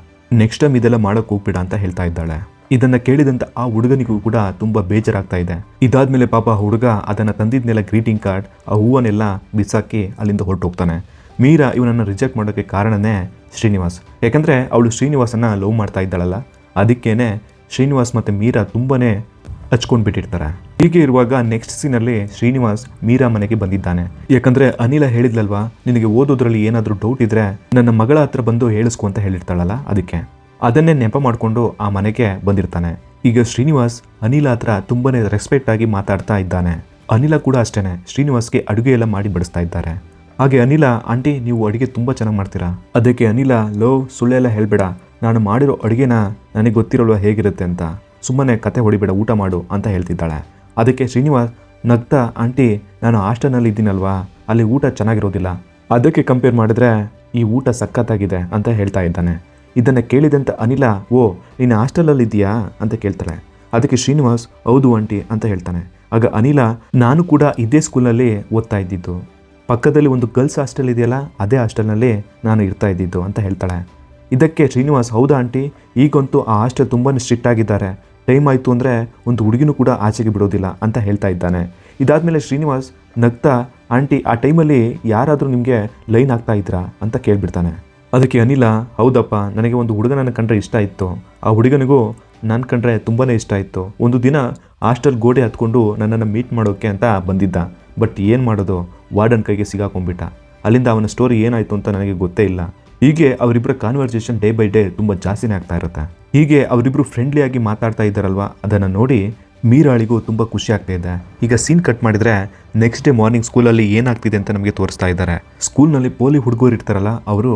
ನೆಕ್ಸ್ಟ್ ಟೈಮ್ ಇದೆಲ್ಲ ಮಾಡೋಕೆ ಹೋಗ್ಬೇಡ ಅಂತ ಹೇಳ್ತಾ ಇದ್ದಾಳೆ. ಇದನ್ನ ಕೇಳಿದಂತ ಆ ಹುಡುಗನಿಗೂ ಕೂಡ ತುಂಬಾ ಬೇಜಾರಾಗ್ತಾ ಇದೆ. ಇದಾದ್ಮೇಲೆ ಪಾಪ ಹುಡುಗ ಅದನ್ನ ತಂದಿದ್ನೆಲ್ಲ ಗ್ರೀಟಿಂಗ್ ಕಾರ್ಡ್ ಆ ಹೂವನ್ನೆಲ್ಲ ಬಿಸಾಕಿ ಅಲ್ಲಿಂದ ಹೊರಟೋಗ್ತಾನೆ. ಮೀರಾ ಇವನನ್ನ ರಿಜೆಕ್ಟ್ ಮಾಡೋಕ್ಕೆ ಕಾರಣನೇ ಶ್ರೀನಿವಾಸ್. ಯಾಕಂದ್ರೆ ಅವಳು ಶ್ರೀನಿವಾಸನ್ನ ಲವ್ ಮಾಡ್ತಾ ಇದ್ದಾಳಲ್ಲ, ಅದಕ್ಕೇನೆ ಶ್ರೀನಿವಾಸ್ ಮತ್ತೆ ಮೀರಾ ತುಂಬಾನೇ ಹಚ್ಕೊಂಡ್ ಬಿಟ್ಟಿರ್ತಾರೆ. ಹೀಗೆ ಇರುವಾಗ ನೆಕ್ಸ್ಟ್ ಸೀನಲ್ಲಿ ಶ್ರೀನಿವಾಸ್ ಮೀರಾ ಮನೆಗೆ ಬಂದಿದ್ದಾನೆ. ಯಾಕಂದ್ರೆ ಅನಿಲ ಹೇಳಿದ್ಲಲ್ವಾ, ನಿನಗೆ ಓದೋದ್ರಲ್ಲಿ ಏನಾದರೂ ಡೌಟ್ ಇದ್ರೆ ನನ್ನ ಮಗಳ ಹತ್ರ ಬಂದು ಹೇಳಿಸ್ಕೊ ಅಂತ ಹೇಳಿರ್ತಾಳಲ್ಲ, ಅದನ್ನೇ ನೆಪ ಮಾಡಿಕೊಂಡು ಆ ಮನೆಗೆ ಬಂದಿರ್ತಾನೆ. ಈಗ ಶ್ರೀನಿವಾಸ್ ಅನಿಲ ಹತ್ರ ತುಂಬಾನೇ ರೆಸ್ಪೆಕ್ಟ್ ಆಗಿ ಮಾತಾಡ್ತಾ ಇದ್ದಾನೆ. ಅನಿಲ ಕೂಡ ಅಷ್ಟೇನೆ ಶ್ರೀನಿವಾಸ್ಗೆ ಅಡುಗೆ ಎಲ್ಲ ಮಾಡಿ ಬಡಿಸ್ತಾ ಇದ್ದಾರೆ. ಹಾಗೆ ಅನಿಲ, ಆಂಟಿ ನೀವು ಅಡುಗೆ ತುಂಬ ಚೆನ್ನಾಗಿ ಮಾಡ್ತೀರಾ. ಅದಕ್ಕೆ ಅನಿಲ, ಲೋ ಸುಳ್ಳೆಲ್ಲ ಹೇಳ್ಬೇಡ, ನಾನು ಮಾಡಿರೋ ಅಡುಗೆನ ನನಗೆ ಗೊತ್ತಿರೋಲ್ವ ಹೇಗಿರುತ್ತೆ ಅಂತ, ಸುಮ್ಮನೆ ಕತೆ ಹೊಡಿಬೇಡ, ಊಟ ಮಾಡು ಅಂತ ಹೇಳ್ತಿದ್ದಾಳೆ. ಅದಕ್ಕೆ ಶ್ರೀನಿವಾಸ್ ನಗ್ತಾ, ಆಂಟಿ ನಾನು ಹಾಸ್ಟೆಲ್ನಲ್ಲಿ ಇದ್ದೀನಲ್ವಾ, ಅಲ್ಲಿ ಊಟ ಚೆನ್ನಾಗಿರೋದಿಲ್ಲ, ಅದಕ್ಕೆ ಕಂಪೇರ್ ಮಾಡಿದ್ರೆ ಈ ಊಟ ಸಖತ್ತಾಗಿದೆ ಅಂತ ಹೇಳ್ತಾ ಇದ್ದಾನೆ. ಇದನ್ನು ಕೇಳಿದಂಥ ಅನಿಲ, ಓ ನೀನು ಹಾಸ್ಟೆಲಲ್ಲಿ ಇದೆಯಾ ಅಂತ ಕೇಳ್ತಾಳೆ. ಅದಕ್ಕೆ ಶ್ರೀನಿವಾಸ್ ಹೌದು ಆಂಟಿ ಅಂತ ಹೇಳ್ತಾನೆ. ಆಗ ಅನಿಲ, ನಾನು ಕೂಡ ಇದೇ ಸ್ಕೂಲಲ್ಲಿ ಓದ್ತಾ ಇದ್ದಿದ್ದು, ಪಕ್ಕದಲ್ಲಿ ಒಂದು ಗರ್ಲ್ಸ್ ಹಾಸ್ಟೆಲ್ ಇದೆಯಲ್ಲ ಅದೇ ಹಾಸ್ಟೆಲ್ನಲ್ಲಿ ನಾನು ಇರ್ತಾ ಇದ್ದಿದ್ದು ಅಂತ ಹೇಳ್ತಾಳೆ. ಇದಕ್ಕೆ ಶ್ರೀನಿವಾಸ್, ಹೌದಾ ಆಂಟಿ, ಈಗಂತೂ ಆ ಹಾಸ್ಟೆಲ್ ತುಂಬಾ ಸ್ಟ್ರಿಕ್ಟ್ ಆಗಿದ್ದಾರೆ, ಟೈಮ್ ಆಯಿತು ಅಂದರೆ ಒಂದು ಹುಡುಗಿನೂ ಕೂಡ ಆಚೆಗೆ ಬಿಡೋದಿಲ್ಲ ಅಂತ ಹೇಳ್ತಾ ಇದ್ದಾನೆ. ಇದಾದಮೇಲೆ ಶ್ರೀನಿವಾಸ್ ನಗ್ತಾ, ಆಂಟಿ ಆ ಟೈಮಲ್ಲಿ ಯಾರಾದರೂ ನಿಮಗೆ ಲೈನ್ ಆಗ್ತಾ ಇದ್ರಾ ಅಂತ ಕೇಳಿಬಿಡ್ತಾನೆ. ಅದಕ್ಕೆ ಅನಿಲ, ಹೌದಪ್ಪ, ನನಗೆ ಒಂದು ಹುಡುಗನನ್ನು ಕಂಡ್ರೆ ಇಷ್ಟ ಇತ್ತು, ಆ ಹುಡುಗನಿಗೂ ನನ್ನ ಕಂಡ್ರೆ ತುಂಬಾ ಇಷ್ಟ ಇತ್ತು. ಒಂದು ದಿನ ಹಾಸ್ಟೆಲ್ ಗೋಡೆ ಹತ್ಕೊಂಡು ನನ್ನನ್ನು ಮೀಟ್ ಮಾಡೋಕ್ಕೆ ಅಂತ ಬಂದಿದ್ದ, ಬಟ್ ಏನು ಮಾಡೋದು, ವಾರ್ಡನ್ ಕೈಗೆ ಸಿಗಾಕೊಂಡ್ಬಿಟ್ಟ. ಅಲ್ಲಿಂದ ಅವನ ಸ್ಟೋರಿ ಏನಾಯಿತು ಅಂತ ನನಗೆ ಗೊತ್ತೇ ಇಲ್ಲ. ಹೀಗೆ ಅವರಿಬ್ಬರ ಕಾನ್ವರ್ಸೇಷನ್ ಡೇ ಬೈ ಡೇ ತುಂಬ ಜಾಸ್ತಿನೇ ಆಗ್ತಾ ಇರುತ್ತೆ. ಹೀಗೆ ಅವರಿಬ್ಬರು ಫ್ರೆಂಡ್ಲಿಯಾಗಿ ಮಾತಾಡ್ತಾ ಇದ್ದಾರಲ್ವ, ಅದನ್ನು ನೋಡಿ ಮೀರಾಳಿಗೂ ತುಂಬ ಖುಷಿ ಆಗ್ತಾ ಇದೆ. ಈಗ ಸೀನ್ ಕಟ್ ಮಾಡಿದರೆ ನೆಕ್ಸ್ಟ್ ಡೇ ಮಾರ್ನಿಂಗ್ ಸ್ಕೂಲಲ್ಲಿ ಏನಾಗ್ತಿದೆ ಅಂತ ನಮಗೆ ತೋರಿಸ್ತಾ ಇದ್ದಾರೆ. ಸ್ಕೂಲ್ನಲ್ಲಿ ಪೋಲಿ ಹುಡುಗರು ಇರ್ತಾರಲ್ಲ, ಅವರು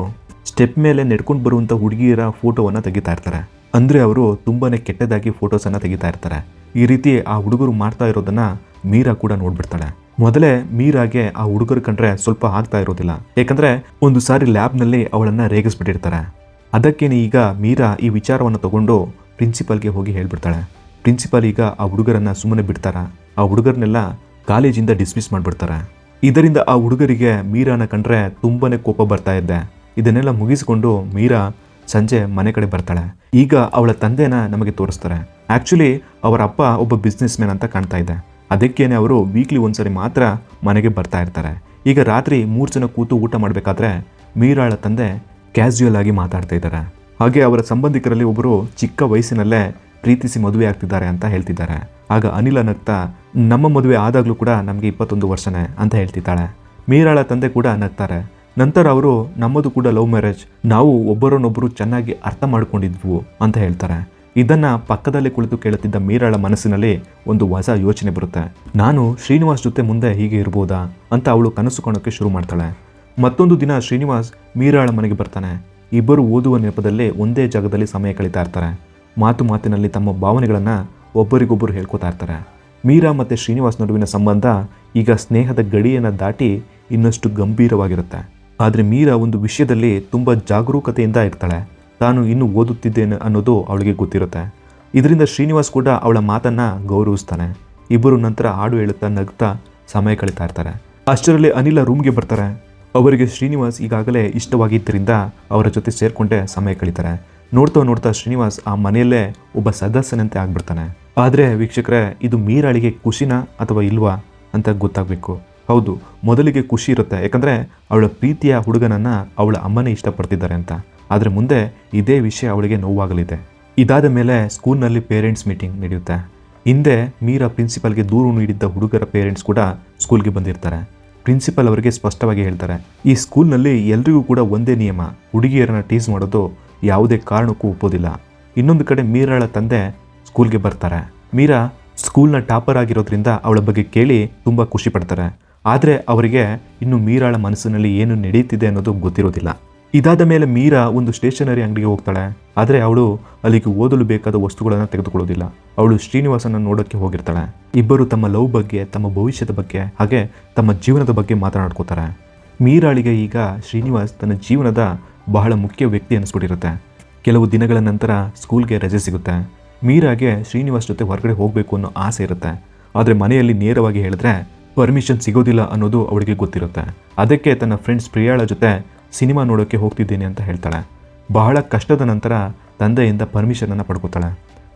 ಸ್ಟೆಪ್ ಮೇಲೆ ನೆಡ್ಕೊಂಡು ಬರುವಂಥ ಹುಡುಗಿಯರ ಫೋಟೋವನ್ನು ತೆಗಿತಾ ಇರ್ತಾರೆ. ಅಂದರೆ ಅವರು ತುಂಬಾ ಕೆಟ್ಟದಾಗಿ ಫೋಟೋಸನ್ನು ತೆಗಿತಾ ಇರ್ತಾರೆ. ಈ ರೀತಿ ಆ ಹುಡುಗರು ಮಾಡ್ತಾ ಇರೋದನ್ನು ಮೀರಾ ಕೂಡ ನೋಡ್ಬಿಡ್ತಾಳೆ. ಮೊದಲೇ ಮೀರಾಗೆ ಆ ಹುಡುಗರು ಕಂಡ್ರೆ ಸ್ವಲ್ಪ ಆಗ್ತಾ ಇರೋದಿಲ್ಲ, ಯಾಕಂದರೆ ಒಂದು ಸಾರಿ ಲ್ಯಾಬ್ನಲ್ಲಿ ಅವಳನ್ನು ರೇಗಿಸ್ಬಿಟ್ಟಿರ್ತಾರೆ. ಅದಕ್ಕೇನೆ ಈಗ ಮೀರಾ ಈ ವಿಚಾರವನ್ನು ತಗೊಂಡು ಪ್ರಿನ್ಸಿಪಲ್ಗೆ ಹೋಗಿ ಹೇಳ್ಬಿಡ್ತಾಳೆ. ಪ್ರಿನ್ಸಿಪಲ್ ಈಗ ಆ ಹುಡುಗರನ್ನು ಸುಮ್ಮನೆ ಬಿಡ್ತಾರ, ಆ ಹುಡುಗರನ್ನೆಲ್ಲ ಕಾಲೇಜಿಂದ ಡಿಸ್ಮಿಸ್ ಮಾಡಿಬಿಡ್ತಾರೆ. ಇದರಿಂದ ಆ ಹುಡುಗರಿಗೆ ಮೀರಾನ ಕಂಡ್ರೆ ತುಂಬಾ ಕೋಪ ಬರ್ತಾ ಇದೆ. ಇದನ್ನೆಲ್ಲ ಮುಗಿಸಿಕೊಂಡು ಮೀರಾ ಸಂಜೆ ಮನೆ ಕಡೆ ಬರ್ತಾಳೆ. ಈಗ ಅವಳ ತಂದೆನ ನಮಗೆ ತೋರಿಸ್ತಾರೆ. ಆ್ಯಕ್ಚುಲಿ ಅವರ ಅಪ್ಪ ಒಬ್ಬ ಬಿಸ್ನೆಸ್ ಮ್ಯಾನ್ ಅಂತ ಕಾಣ್ತಾ ಇದೆ. ಅದಕ್ಕೇನೆ ಅವರು ವೀಕ್ಲಿ ಒಂದ್ಸರಿ ಮಾತ್ರ ಮನೆಗೆ ಬರ್ತಾ ಇರ್ತಾರೆ. ಈಗ ರಾತ್ರಿ 3 ಜನ ಕೂತು ಊಟ ಮಾಡಬೇಕಾದ್ರೆ ಮೀರಾಳ ತಂದೆ ಕ್ಯಾಸುಯಲ್ ಆಗಿ ಮಾತಾಡ್ತಾ ಇದ್ದಾರೆ. ಹಾಗೆ ಅವರ ಸಂಬಂಧಿಕರಲ್ಲಿ ಒಬ್ಬರು ಚಿಕ್ಕ ವಯಸ್ಸಿನಲ್ಲೇ ಪ್ರೀತಿಸಿ ಮದುವೆ ಆಗ್ತಿದ್ದಾರೆ ಅಂತ ಹೇಳ್ತಿದ್ದಾರೆ. ಆಗ ಅನಿಲ ನಗ್ತಾ, ನಮ್ಮ ಮದುವೆ ಆದಾಗಲೂ ಕೂಡ ನಮಗೆ 21 ವರ್ಷನೇ ಅಂತ ಹೇಳ್ತಿದ್ದಾಳೆ. ಮೀರಾಳ ತಂದೆ ಕೂಡ ನಗ್ತಾರೆ. ನಂತರ ಅವರು, ನಮ್ಮದು ಕೂಡ ಲವ್ ಮ್ಯಾರೇಜ್, ನಾವು ಒಬ್ಬರನ್ನೊಬ್ಬರು ಚೆನ್ನಾಗಿ ಅರ್ಥ ಮಾಡ್ಕೊಂಡಿದ್ವು ಅಂತ ಹೇಳ್ತಾರೆ. ಇದನ್ನ ಪಕ್ಕದಲ್ಲಿ ಕುಳಿತು ಕೇಳುತ್ತಿದ್ದ ಮೀರಾಳ ಮನಸ್ಸಿನಲ್ಲಿ ಒಂದು ಹೊಸ ಯೋಚನೆ ಬರುತ್ತೆ. ನಾನು ಶ್ರೀನಿವಾಸ್ ಜೊತೆ ಮುಂದೆ ಹೀಗೆ ಇರ್ಬೋದಾ ಅಂತ ಅವಳು ಕನಸು ಕಾಣೋಕ್ಕೆ ಶುರು ಮಾಡ್ತಾಳೆ. ಮತ್ತೊಂದು ದಿನ ಶ್ರೀನಿವಾಸ್ ಮೀರಾಳ ಮನೆಗೆ ಬರ್ತಾನೆ. ಇಬ್ಬರು ಓದುವ ನೆಪದಲ್ಲಿ ಒಂದೇ ಜಾಗದಲ್ಲಿ ಸಮಯ ಕಳೀತಾ ಇರ್ತಾರೆ. ಮಾತಿನಲ್ಲಿ ತಮ್ಮ ಭಾವನೆಗಳನ್ನು ಒಬ್ಬರಿಗೊಬ್ಬರು ಹೇಳ್ಕೊತಾ ಇರ್ತಾರೆ. ಮೀರಾ ಮತ್ತು ಶ್ರೀನಿವಾಸ್ ನಡುವಿನ ಸಂಬಂಧ ಈಗ ಸ್ನೇಹದ ಗಡಿಯನ್ನು ದಾಟಿ ಇನ್ನಷ್ಟು ಗಂಭೀರವಾಗಿರುತ್ತೆ. ಆದರೆ ಮೀರಾ ಒಂದು ವಿಷಯದಲ್ಲಿ ತುಂಬ ಜಾಗರೂಕತೆಯಿಂದ ಇರ್ತಾಳೆ. ತಾನು ಇನ್ನೂ ಓದುತ್ತಿದ್ದೇನೆ ಅನ್ನೋದು ಅವಳಿಗೆ ಗೊತ್ತಿರುತ್ತೆ. ಇದರಿಂದ ಶ್ರೀನಿವಾಸ್ ಕೂಡ ಅವಳ ಮಾತನ್ನು ಗೌರವಿಸ್ತಾನೆ. ಇಬ್ಬರು ನಂತರ ಹಾಡು ಹೇಳುತ್ತಾ ನಗ್ತಾ ಸಮಯ ಕಳೀತಾ ಇರ್ತಾರೆ. ಅಷ್ಟರಲ್ಲಿ ಅನಿಲ ರೂಮ್ಗೆ ಬರ್ತಾರೆ. ಅವರಿಗೆ ಶ್ರೀನಿವಾಸ್ ಈಗಾಗಲೇ ಇಷ್ಟವಾಗಿದ್ದರಿಂದ ಅವರ ಜೊತೆ ಸೇರಿಕೊಂಡೇ ಸಮಯ ಕಳೀತಾರೆ. ನೋಡ್ತಾ ಶ್ರೀನಿವಾಸ್ ಆ ಮನೆಯಲ್ಲೇ ಒಬ್ಬ ಸದಸ್ಯನಂತೆ ಆಗ್ಬಿಡ್ತಾನೆ. ಆದರೆ ವೀಕ್ಷಕರೇ, ಇದು ಮೀರಾಳಿಗೆ ಖುಷಿನಾ ಅಥವಾ ಇಲ್ವಾ ಅಂತ ಗೊತ್ತಾಗಬೇಕು. ಹೌದು, ಮೊದಲಿಗೆ ಖುಷಿ ಇರುತ್ತೆ, ಯಾಕಂದರೆ ಅವಳ ಪ್ರೀತಿಯ ಹುಡುಗನನ್ನು ಅವಳ ಅಮ್ಮನೇ ಇಷ್ಟಪಡ್ತಿದ್ದಾರೆ ಅಂತ. ಆದರೆ ಮುಂದೆ ಇದೇ ವಿಷಯ ಅವಳಿಗೆ ನೋವಾಗಲಿದೆ. ಇದಾದ ಮೇಲೆ ಸ್ಕೂಲ್ನಲ್ಲಿ ಪೇರೆಂಟ್ಸ್ ಮೀಟಿಂಗ್ ನಡೆಯುತ್ತೆ. ಹಿಂದೆ ಮೀರಾ ಪ್ರಿನ್ಸಿಪಲ್ಗೆ ದೂರು ನೀಡಿದ್ದ ಹುಡುಗರ ಪೇರೆಂಟ್ಸ್ ಕೂಡ ಸ್ಕೂಲ್ಗೆ ಬಂದಿರ್ತಾರೆ. ಪ್ರಿನ್ಸಿಪಲ್ ಅವರಿಗೆ ಸ್ಪಷ್ಟವಾಗಿ ಹೇಳ್ತಾರೆ, ಈ ಸ್ಕೂಲ್ನಲ್ಲಿ ಎಲ್ರಿಗೂ ಕೂಡ ಒಂದೇ ನಿಯಮ, ಹುಡುಗಿಯರನ್ನು ಟೀಸ್ ಮಾಡೋದು ಯಾವುದೇ ಕಾರಣಕ್ಕೂ ಒಪ್ಪೋದಿಲ್ಲ. ಇನ್ನೊಂದು ಕಡೆ ಮೀರಾಳ ತಂದೆ ಸ್ಕೂಲ್ಗೆ ಬರ್ತಾರೆ. ಮೀರಾ ಸ್ಕೂಲ್ನ ಟಾಪರ್ ಆಗಿರೋದ್ರಿಂದ ಅವಳ ಬಗ್ಗೆ ಕೇಳಿ ತುಂಬ ಖುಷಿ ಪಡ್ತಾರೆ. ಆದರೆ ಅವರಿಗೆ ಇನ್ನು ಮೀರಾಳ ಮನಸ್ಸಿನಲ್ಲಿ ಏನು ನಡೀತಿದೆ ಅನ್ನೋದು ಗೊತ್ತಿರೋದಿಲ್ಲ. ಇದಾದ ಮೇಲೆ ಮೀರಾ ಒಂದು ಸ್ಟೇಷನರಿ ಅಂಗಡಿಗೆ ಹೋಗ್ತಾಳೆ. ಆದರೆ ಅವಳು ಅಲ್ಲಿಗೆ ಓದಲು ಬೇಕಾದ ವಸ್ತುಗಳನ್ನು ತೆಗೆದುಕೊಳ್ಳೋದಿಲ್ಲ. ಅವಳು ಶ್ರೀನಿವಾಸನ ನೋಡೋಕ್ಕೆ ಹೋಗಿರ್ತಾಳೆ. ಇಬ್ಬರು ತಮ್ಮ ಲವ್ ಬಗ್ಗೆ, ತಮ್ಮ ಭವಿಷ್ಯದ ಬಗ್ಗೆ, ಹಾಗೆ ತಮ್ಮ ಜೀವನದ ಬಗ್ಗೆ ಮಾತನಾಡ್ಕೋತಾರೆ. ಮೀರಾಳಿಗೆ ಈಗ ಶ್ರೀನಿವಾಸ್ ತನ್ನ ಜೀವನದ ಬಹಳ ಮುಖ್ಯ ವ್ಯಕ್ತಿ ಅನಿಸ್ಬಿಟ್ಟಿರುತ್ತೆ. ಕೆಲವು ದಿನಗಳ ನಂತರ ಸ್ಕೂಲ್ಗೆ ರಜೆ ಸಿಗುತ್ತೆ. ಮೀರಾಗೆ ಶ್ರೀನಿವಾಸ್ ಜೊತೆ ಹೊರಗಡೆ ಹೋಗಬೇಕು ಅನ್ನೋ ಆಸೆ ಇರುತ್ತೆ. ಆದರೆ ಮನೆಯಲ್ಲಿ ನೇರವಾಗಿ ಹೇಳಿದ್ರೆ ಪರ್ಮಿಷನ್ ಸಿಗೋದಿಲ್ಲ ಅನ್ನೋದು ಅವಳಿಗೆ ಗೊತ್ತಿರುತ್ತೆ. ಅದಕ್ಕೆ ತನ್ನ ಫ್ರೆಂಡ್ಸ್ ಪ್ರಿಯಾಳ ಜೊತೆ ಸಿನಿಮಾ ನೋಡೋಕ್ಕೆ ಹೋಗ್ತಿದ್ದೇನೆ ಅಂತ ಹೇಳ್ತಾಳೆ. ಬಹಳ ಕಷ್ಟದ ನಂತರ ತಂದೆಯಿಂದ ಪರ್ಮಿಷನನ್ನು ಪಡ್ಕೋತಾಳೆ.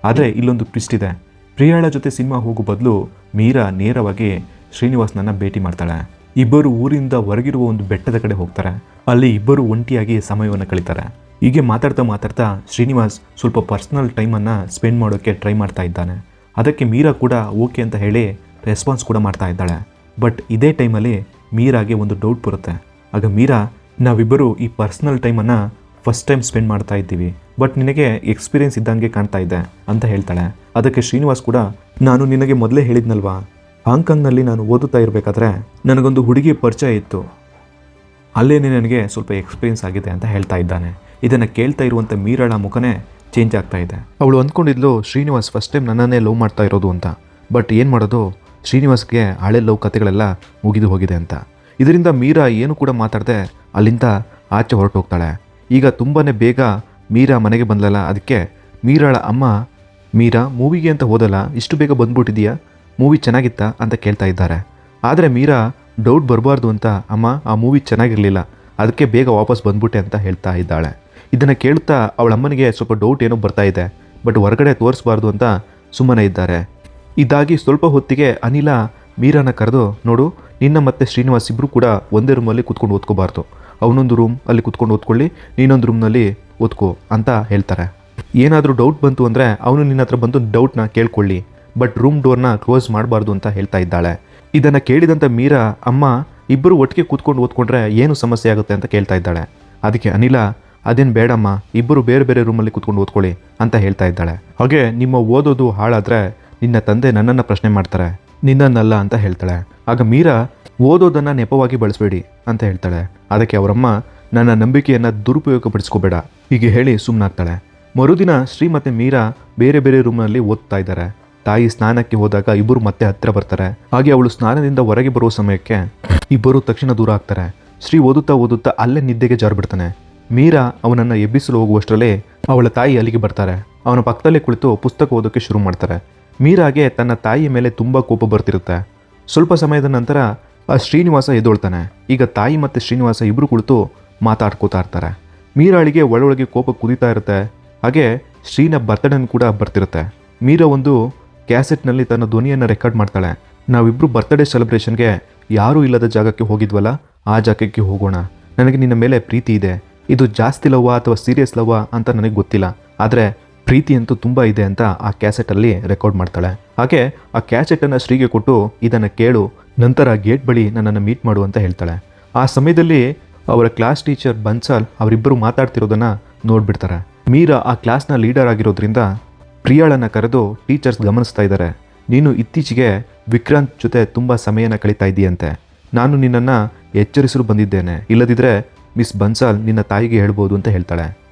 ಆದರೆ ಇಲ್ಲೊಂದು ಟ್ವಿಸ್ಟ್ ಇದೆ. ಪ್ರಿಯಾಳ ಜೊತೆ ಸಿನಿಮಾ ಹೋಗೋ ಬದಲು ಮೀರಾ ನೇರವಾಗಿ ಶ್ರೀನಿವಾಸ್ನನ್ನು ಭೇಟಿ ಮಾಡ್ತಾಳೆ. ಇಬ್ಬರು ಊರಿಂದ ಹೊರಗಿರುವ ಒಂದು ಬೆಟ್ಟದ ಕಡೆ ಹೋಗ್ತಾರೆ. ಅಲ್ಲಿ ಇಬ್ಬರು ಒಂಟಿಯಾಗಿ ಸಮಯವನ್ನು ಕಳೀತಾರೆ. ಹೀಗೆ ಮಾತಾಡ್ತಾ ಶ್ರೀನಿವಾಸ್ ಸ್ವಲ್ಪ ಪರ್ಸ್ನಲ್ ಟೈಮನ್ನು ಸ್ಪೆಂಡ್ ಮಾಡೋಕ್ಕೆ ಟ್ರೈ ಮಾಡ್ತಾ ಇದ್ದಾನೆ. ಅದಕ್ಕೆ ಮೀರಾ ಕೂಡ ಓಕೆ ಅಂತ ಹೇಳಿ ರೆಸ್ಪಾನ್ಸ್ ಕೂಡ ಮಾಡ್ತಾ ಇದ್ದಾಳೆ. ಬಟ್ ಇದೇ ಟೈಮಲ್ಲಿ ಮೀರಾಗೆ ಒಂದು ಡೌಟ್ ಬರುತ್ತೆ. ಆಗ ಮೀರಾ, ನಾವಿಬ್ಬರು ಈ ಪರ್ಸ್ನಲ್ ಟೈಮನ್ನು ಫಸ್ಟ್ ಟೈಮ್ ಸ್ಪೆಂಡ್ ಮಾಡ್ತಾ ಇದ್ದೀವಿ, ಬಟ್ ನಿನಗೆ ಎಕ್ಸ್ಪೀರಿಯನ್ಸ್ ಇದ್ದಂಗೆ ಕಾಣ್ತಾ ಇದೆ ಅಂತ ಹೇಳ್ತಾಳೆ. ಅದಕ್ಕೆ ಶ್ರೀನಿವಾಸ್ ಕೂಡ, ನಾನು ನಿನಗೆ ಮೊದಲೇ ಹೇಳಿದ್ನಲ್ವಾ, ಹಾಂಗ್ಕಾಂಗ್ನಲ್ಲಿ ನಾನು ಓದುತ್ತಾ ಇರಬೇಕಾದ್ರೆ ನನಗೊಂದು ಹುಡುಗಿ ಪರಿಚಯ ಇತ್ತು, ಅಲ್ಲೇನೇ ನನಗೆ ಸ್ವಲ್ಪ ಎಕ್ಸ್ಪೀರಿಯನ್ಸ್ ಆಗಿದೆ ಅಂತ ಹೇಳ್ತಾ ಇದ್ದಾನೆ. ಇದನ್ನು ಕೇಳ್ತಾ ಇರುವಂಥ ಮೀರಾಳ ಮುಖನೇ ಚೇಂಜ್ ಆಗ್ತಾ ಇದೆ. ಅವಳು ಅಂದ್ಕೊಂಡಿದ್ಲು ಶ್ರೀನಿವಾಸ್ ಫಸ್ಟ್ ಟೈಮ್ ನನ್ನನ್ನೇ ಲವ್ ಮಾಡ್ತಾ ಇರೋದು ಅಂತ. ಬಟ್ ಏನು ಮಾಡೋದು, ಶ್ರೀನಿವಾಸ್ಗೆ ಹಳೆ ಲವ್ ಕಥೆಗಳೆಲ್ಲ ಮುಗಿದು ಹೋಗಿದೆ ಅಂತ. ಇದರಿಂದ ಮೀರಾ ಏನು ಕೂಡ ಮಾತಾಡದೆ ಅಲ್ಲಿಂದ ಆಚೆ ಹೊರಟು ಹೋಗ್ತಾಳೆ. ಈಗ ತುಂಬಾ ಬೇಗ ಮೀರಾ ಮನೆಗೆ ಬಂದಲ್ಲ. ಅದಕ್ಕೆ ಮೀರಾಳ ಅಮ್ಮ, ಮೀರಾ ಮೂವಿಗೆ ಅಂತ ಹೋದಲ್ಲ, ಇಷ್ಟು ಬೇಗ ಬಂದ್ಬಿಟ್ಟಿದೆಯಾ, ಮೂವಿ ಚೆನ್ನಾಗಿತ್ತಾ ಅಂತ ಕೇಳ್ತಾ ಇದ್ದಾರೆ. ಆದರೆ ಮೀರಾ ಡೌಟ್ ಬರಬಾರ್ದು ಅಂತ, ಅಮ್ಮ ಆ ಮೂವಿ ಚೆನ್ನಾಗಿರಲಿಲ್ಲ, ಅದಕ್ಕೆ ಬೇಗ ವಾಪಸ್ ಬಂದ್ಬಿಟ್ಟೆ ಅಂತ ಹೇಳ್ತಾ ಇದ್ದಾಳೆ. ಇದನ್ನು ಕೇಳುತ್ತಾ ಅವಳ ಅಮ್ಮನಿಗೆ ಸ್ವಲ್ಪ ಡೌಟ್ ಏನೋ ಬರ್ತಾ ಇದೆ. ಬಟ್ ಹೊರಗಡೆ ತೋರಿಸ್ಬಾರ್ದು ಅಂತ ಸುಮ್ಮನೆ ಇದ್ದಾರೆ. ಇದಾಗಿ ಸ್ವಲ್ಪ ಹೊತ್ತಿಗೆ ಅನಿಲ ಮೀರಾನ ಕರೆದು, ನೋಡು, ನಿನ್ನ ಮತ್ತು ಶ್ರೀನಿವಾಸ್ ಇಬ್ಬರು ಕೂಡ ಒಂದೇ ರೂಮಲ್ಲಿ ಕೂತ್ಕೊಂಡು ಓದ್ಕೋಬಾರ್ದು, ಅವನೊಂದು ರೂಮ್ ಅಲ್ಲಿ ಕೂತ್ಕೊಂಡು ಓದ್ಕೊಳ್ಳಿ, ನೀನೊಂದು ರೂಮ್ನಲ್ಲಿ ಓದ್ಕೋ ಅಂತ ಹೇಳ್ತಾರೆ. ಏನಾದರೂ ಡೌಟ್ ಬಂತು ಅಂದರೆ ಅವನು ನಿನ್ನ ಹತ್ರ ಬಂದು ಡೌಟ್ನ ಕೇಳ್ಕೊಳ್ಳಿ, ಬಟ್ ರೂಮ್ ಡೋರ್ನ ಕ್ಲೋಸ್ ಮಾಡಬಾರ್ದು ಅಂತ ಹೇಳ್ತಾ ಇದ್ದಾಳೆ. ಇದನ್ನು ಕೇಳಿದಂಥ ಮೀರಾ, ಅಮ್ಮ ಇಬ್ಬರು ಒಟ್ಟಿಗೆ ಕೂತ್ಕೊಂಡು ಓದ್ಕೊಂಡ್ರೆ ಏನು ಸಮಸ್ಯೆ ಆಗುತ್ತೆ ಅಂತ ಕೇಳ್ತಾ ಇದ್ದಾಳೆ. ಅದಕ್ಕೆ ಅನಿಲ, ಅದೇನು ಬೇಡಮ್ಮ, ಇಬ್ಬರು ಬೇರೆ ಬೇರೆ ರೂಮಲ್ಲಿ ಕೂತ್ಕೊಂಡು ಓದ್ಕೊಳ್ಳಿ ಅಂತ ಹೇಳ್ತಾ ಇದ್ದಾಳೆ. ಹಾಗೆ ನಿಮ್ಮ ಓದೋದು ಹಾಳಾದರೆ ನಿನ್ನ ತಂದೆ ನನ್ನನ್ನು ಪ್ರಶ್ನೆ ಮಾಡ್ತಾರೆ, ನಿನ್ನನ್ನಲ್ಲ ಅಂತ ಹೇಳ್ತಾಳೆ. ಆಗ ಮೀರಾ, ಓದೋದನ್ನು ನೆಪವಾಗಿ ಬಳಸಬೇಡಿ ಅಂತ ಹೇಳ್ತಾಳೆ. ಅದಕ್ಕೆ ಅವರಮ್ಮ, ನನ್ನ ನಂಬಿಕೆಯನ್ನು ದುರುಪಯೋಗಪಡಿಸ್ಕೋಬೇಡ ಹೀಗೆ ಹೇಳಿ ಸುಮ್ಮನಾಗ್ತಾಳೆ. ಮರುದಿನ ಶ್ರೀ ಮತ್ತು ಮೀರಾ ಬೇರೆ ಬೇರೆ ರೂಮ್ನಲ್ಲಿ ಓದ್ತಾ ಇದ್ದಾರೆ. ತಾಯಿ ಸ್ನಾನಕ್ಕೆ ಹೋದಾಗ ಇಬ್ಬರು ಮತ್ತೆ ಹತ್ತಿರ ಬರ್ತಾರೆ. ಹಾಗೆ ಅವಳು ಸ್ನಾನದಿಂದ ಹೊರಗೆ ಬರುವ ಸಮಯಕ್ಕೆ ಇಬ್ಬರು ತಕ್ಷಣ ದೂರ ಆಗ್ತಾರೆ. ಶ್ರೀ ಓದುತ್ತಾ ಅಲ್ಲೇ ನಿದ್ದೆಗೆ ಜಾರಿಬಿಡ್ತಾನೆ. ಮೀರಾ ಅವನನ್ನು ಎಬ್ಬಿಸಲು ಹೋಗುವಷ್ಟರಲ್ಲೇ ಅವಳ ತಾಯಿ ಅಲ್ಲಿಗೆ ಬರ್ತಾರೆ. ಅವನ ಪಕ್ಕದಲ್ಲೇ ಕುಳಿತು ಪುಸ್ತಕ ಓದೋಕ್ಕೆ ಶುರು ಮಾಡ್ತಾರೆ. ಮೀರಾಗೆ ತನ್ನ ತಾಯಿಯ ಮೇಲೆ ತುಂಬ ಕೋಪ ಬರ್ತಿರುತ್ತೆ. ಸ್ವಲ್ಪ ಸಮಯದ ನಂತರ ಆ ಶ್ರೀನಿವಾಸ ಎದ್ದೊಳ್ತಾನೆ. ಈಗ ತಾಯಿ ಮತ್ತು ಶ್ರೀನಿವಾಸ ಇಬ್ಬರು ಕುಳಿತು ಮಾತಾಡ್ಕೋತಾ ಇರ್ತಾರೆ. ಮೀರಾಳಿಗೆ ಒಳೊಳಗೆ ಕೋಪ ಕುದೀತಾ ಇರುತ್ತೆ. ಹಾಗೆ ಶ್ರೀನ ಬರ್ತ್ಡೇನ ಕೂಡ ಬರ್ತಿರುತ್ತೆ. ಮೀರಾ ಒಂದು ಕ್ಯಾಸೆಟ್ನಲ್ಲಿ ತನ್ನ ಧ್ವನಿಯನ್ನು ರೆಕಾರ್ಡ್ ಮಾಡ್ತಾಳೆ. ನಾವಿಬ್ಬರು ಬರ್ತ್ಡೇ ಸೆಲೆಬ್ರೇಷನ್ಗೆ ಯಾರೂ ಇಲ್ಲದ ಜಾಗಕ್ಕೆ ಹೋಗಿದ್ವಲ್ಲ, ಆ ಜಾಗಕ್ಕೆ ಹೋಗೋಣ, ನನಗೆ ನಿನ್ನ ಮೇಲೆ ಪ್ರೀತಿ ಇದೆ, ಇದು ಜಾಸ್ತಿ ಲವ್ವಾ ಅಥವಾ ಸೀರಿಯಸ್ ಲವ್ವಾ ಅಂತ ನನಗೆ ಗೊತ್ತಿಲ್ಲ, ಆದರೆ ಪ್ರೀತಿ ಅಂತೂ ತುಂಬ ಇದೆ ಅಂತ ಆ ಕ್ಯಾಸೆಟಲ್ಲಿ ರೆಕಾರ್ಡ್ ಮಾಡ್ತಾಳೆ. ಹಾಗೆ ಆ ಕ್ಯಾಸೆಟನ್ನು ಶ್ರೀಗೆ ಕೊಟ್ಟು, ಇದನ್ನು ಕೇಳು, ನಂತರ ಗೇಟ್ ಬಳಿ ನನ್ನನ್ನು ಮೀಟ್ ಮಾಡು ಅಂತ ಹೇಳ್ತಾಳೆ. ಆ ಸಮಯದಲ್ಲಿ ಅವರ ಕ್ಲಾಸ್ ಟೀಚರ್ ಬನ್ಸಾಲ್ ಅವರಿಬ್ಬರು ಮಾತಾಡ್ತಿರೋದನ್ನು ನೋಡ್ಬಿಡ್ತಾರೆ. ಮೀರಾ ಆ ಕ್ಲಾಸ್ನ ಲೀಡರ್ ಆಗಿರೋದ್ರಿಂದ ಪ್ರಿಯಾಳನ್ನು ಕರೆದು ಟೀಚರ್ಸ್ ಗಮನಿಸ್ತಾ ಇದ್ದಾರೆ. ನೀನು ಇತ್ತೀಚೆಗೆ ವಿಕ್ರಾಂತ್ ಜೊತೆ ತುಂಬ ಸಮಯನ ಕಳೀತಾ ಇದ್ದೀಯಂತೆ, ನಾನು ನಿನ್ನನ್ನು ಎಚ್ಚರಿಸಲು ಬಂದಿದ್ದೇನೆ, ಇಲ್ಲದಿದ್ದರೆ ಮಿಸ್ ಬನ್ಸಾಲ್ ನಿನ್ನ ತಾಯಿಗೆ ಹೇಳ್ಬೋದು ಅಂತ ಹೇಳ್ತಾಳೆ.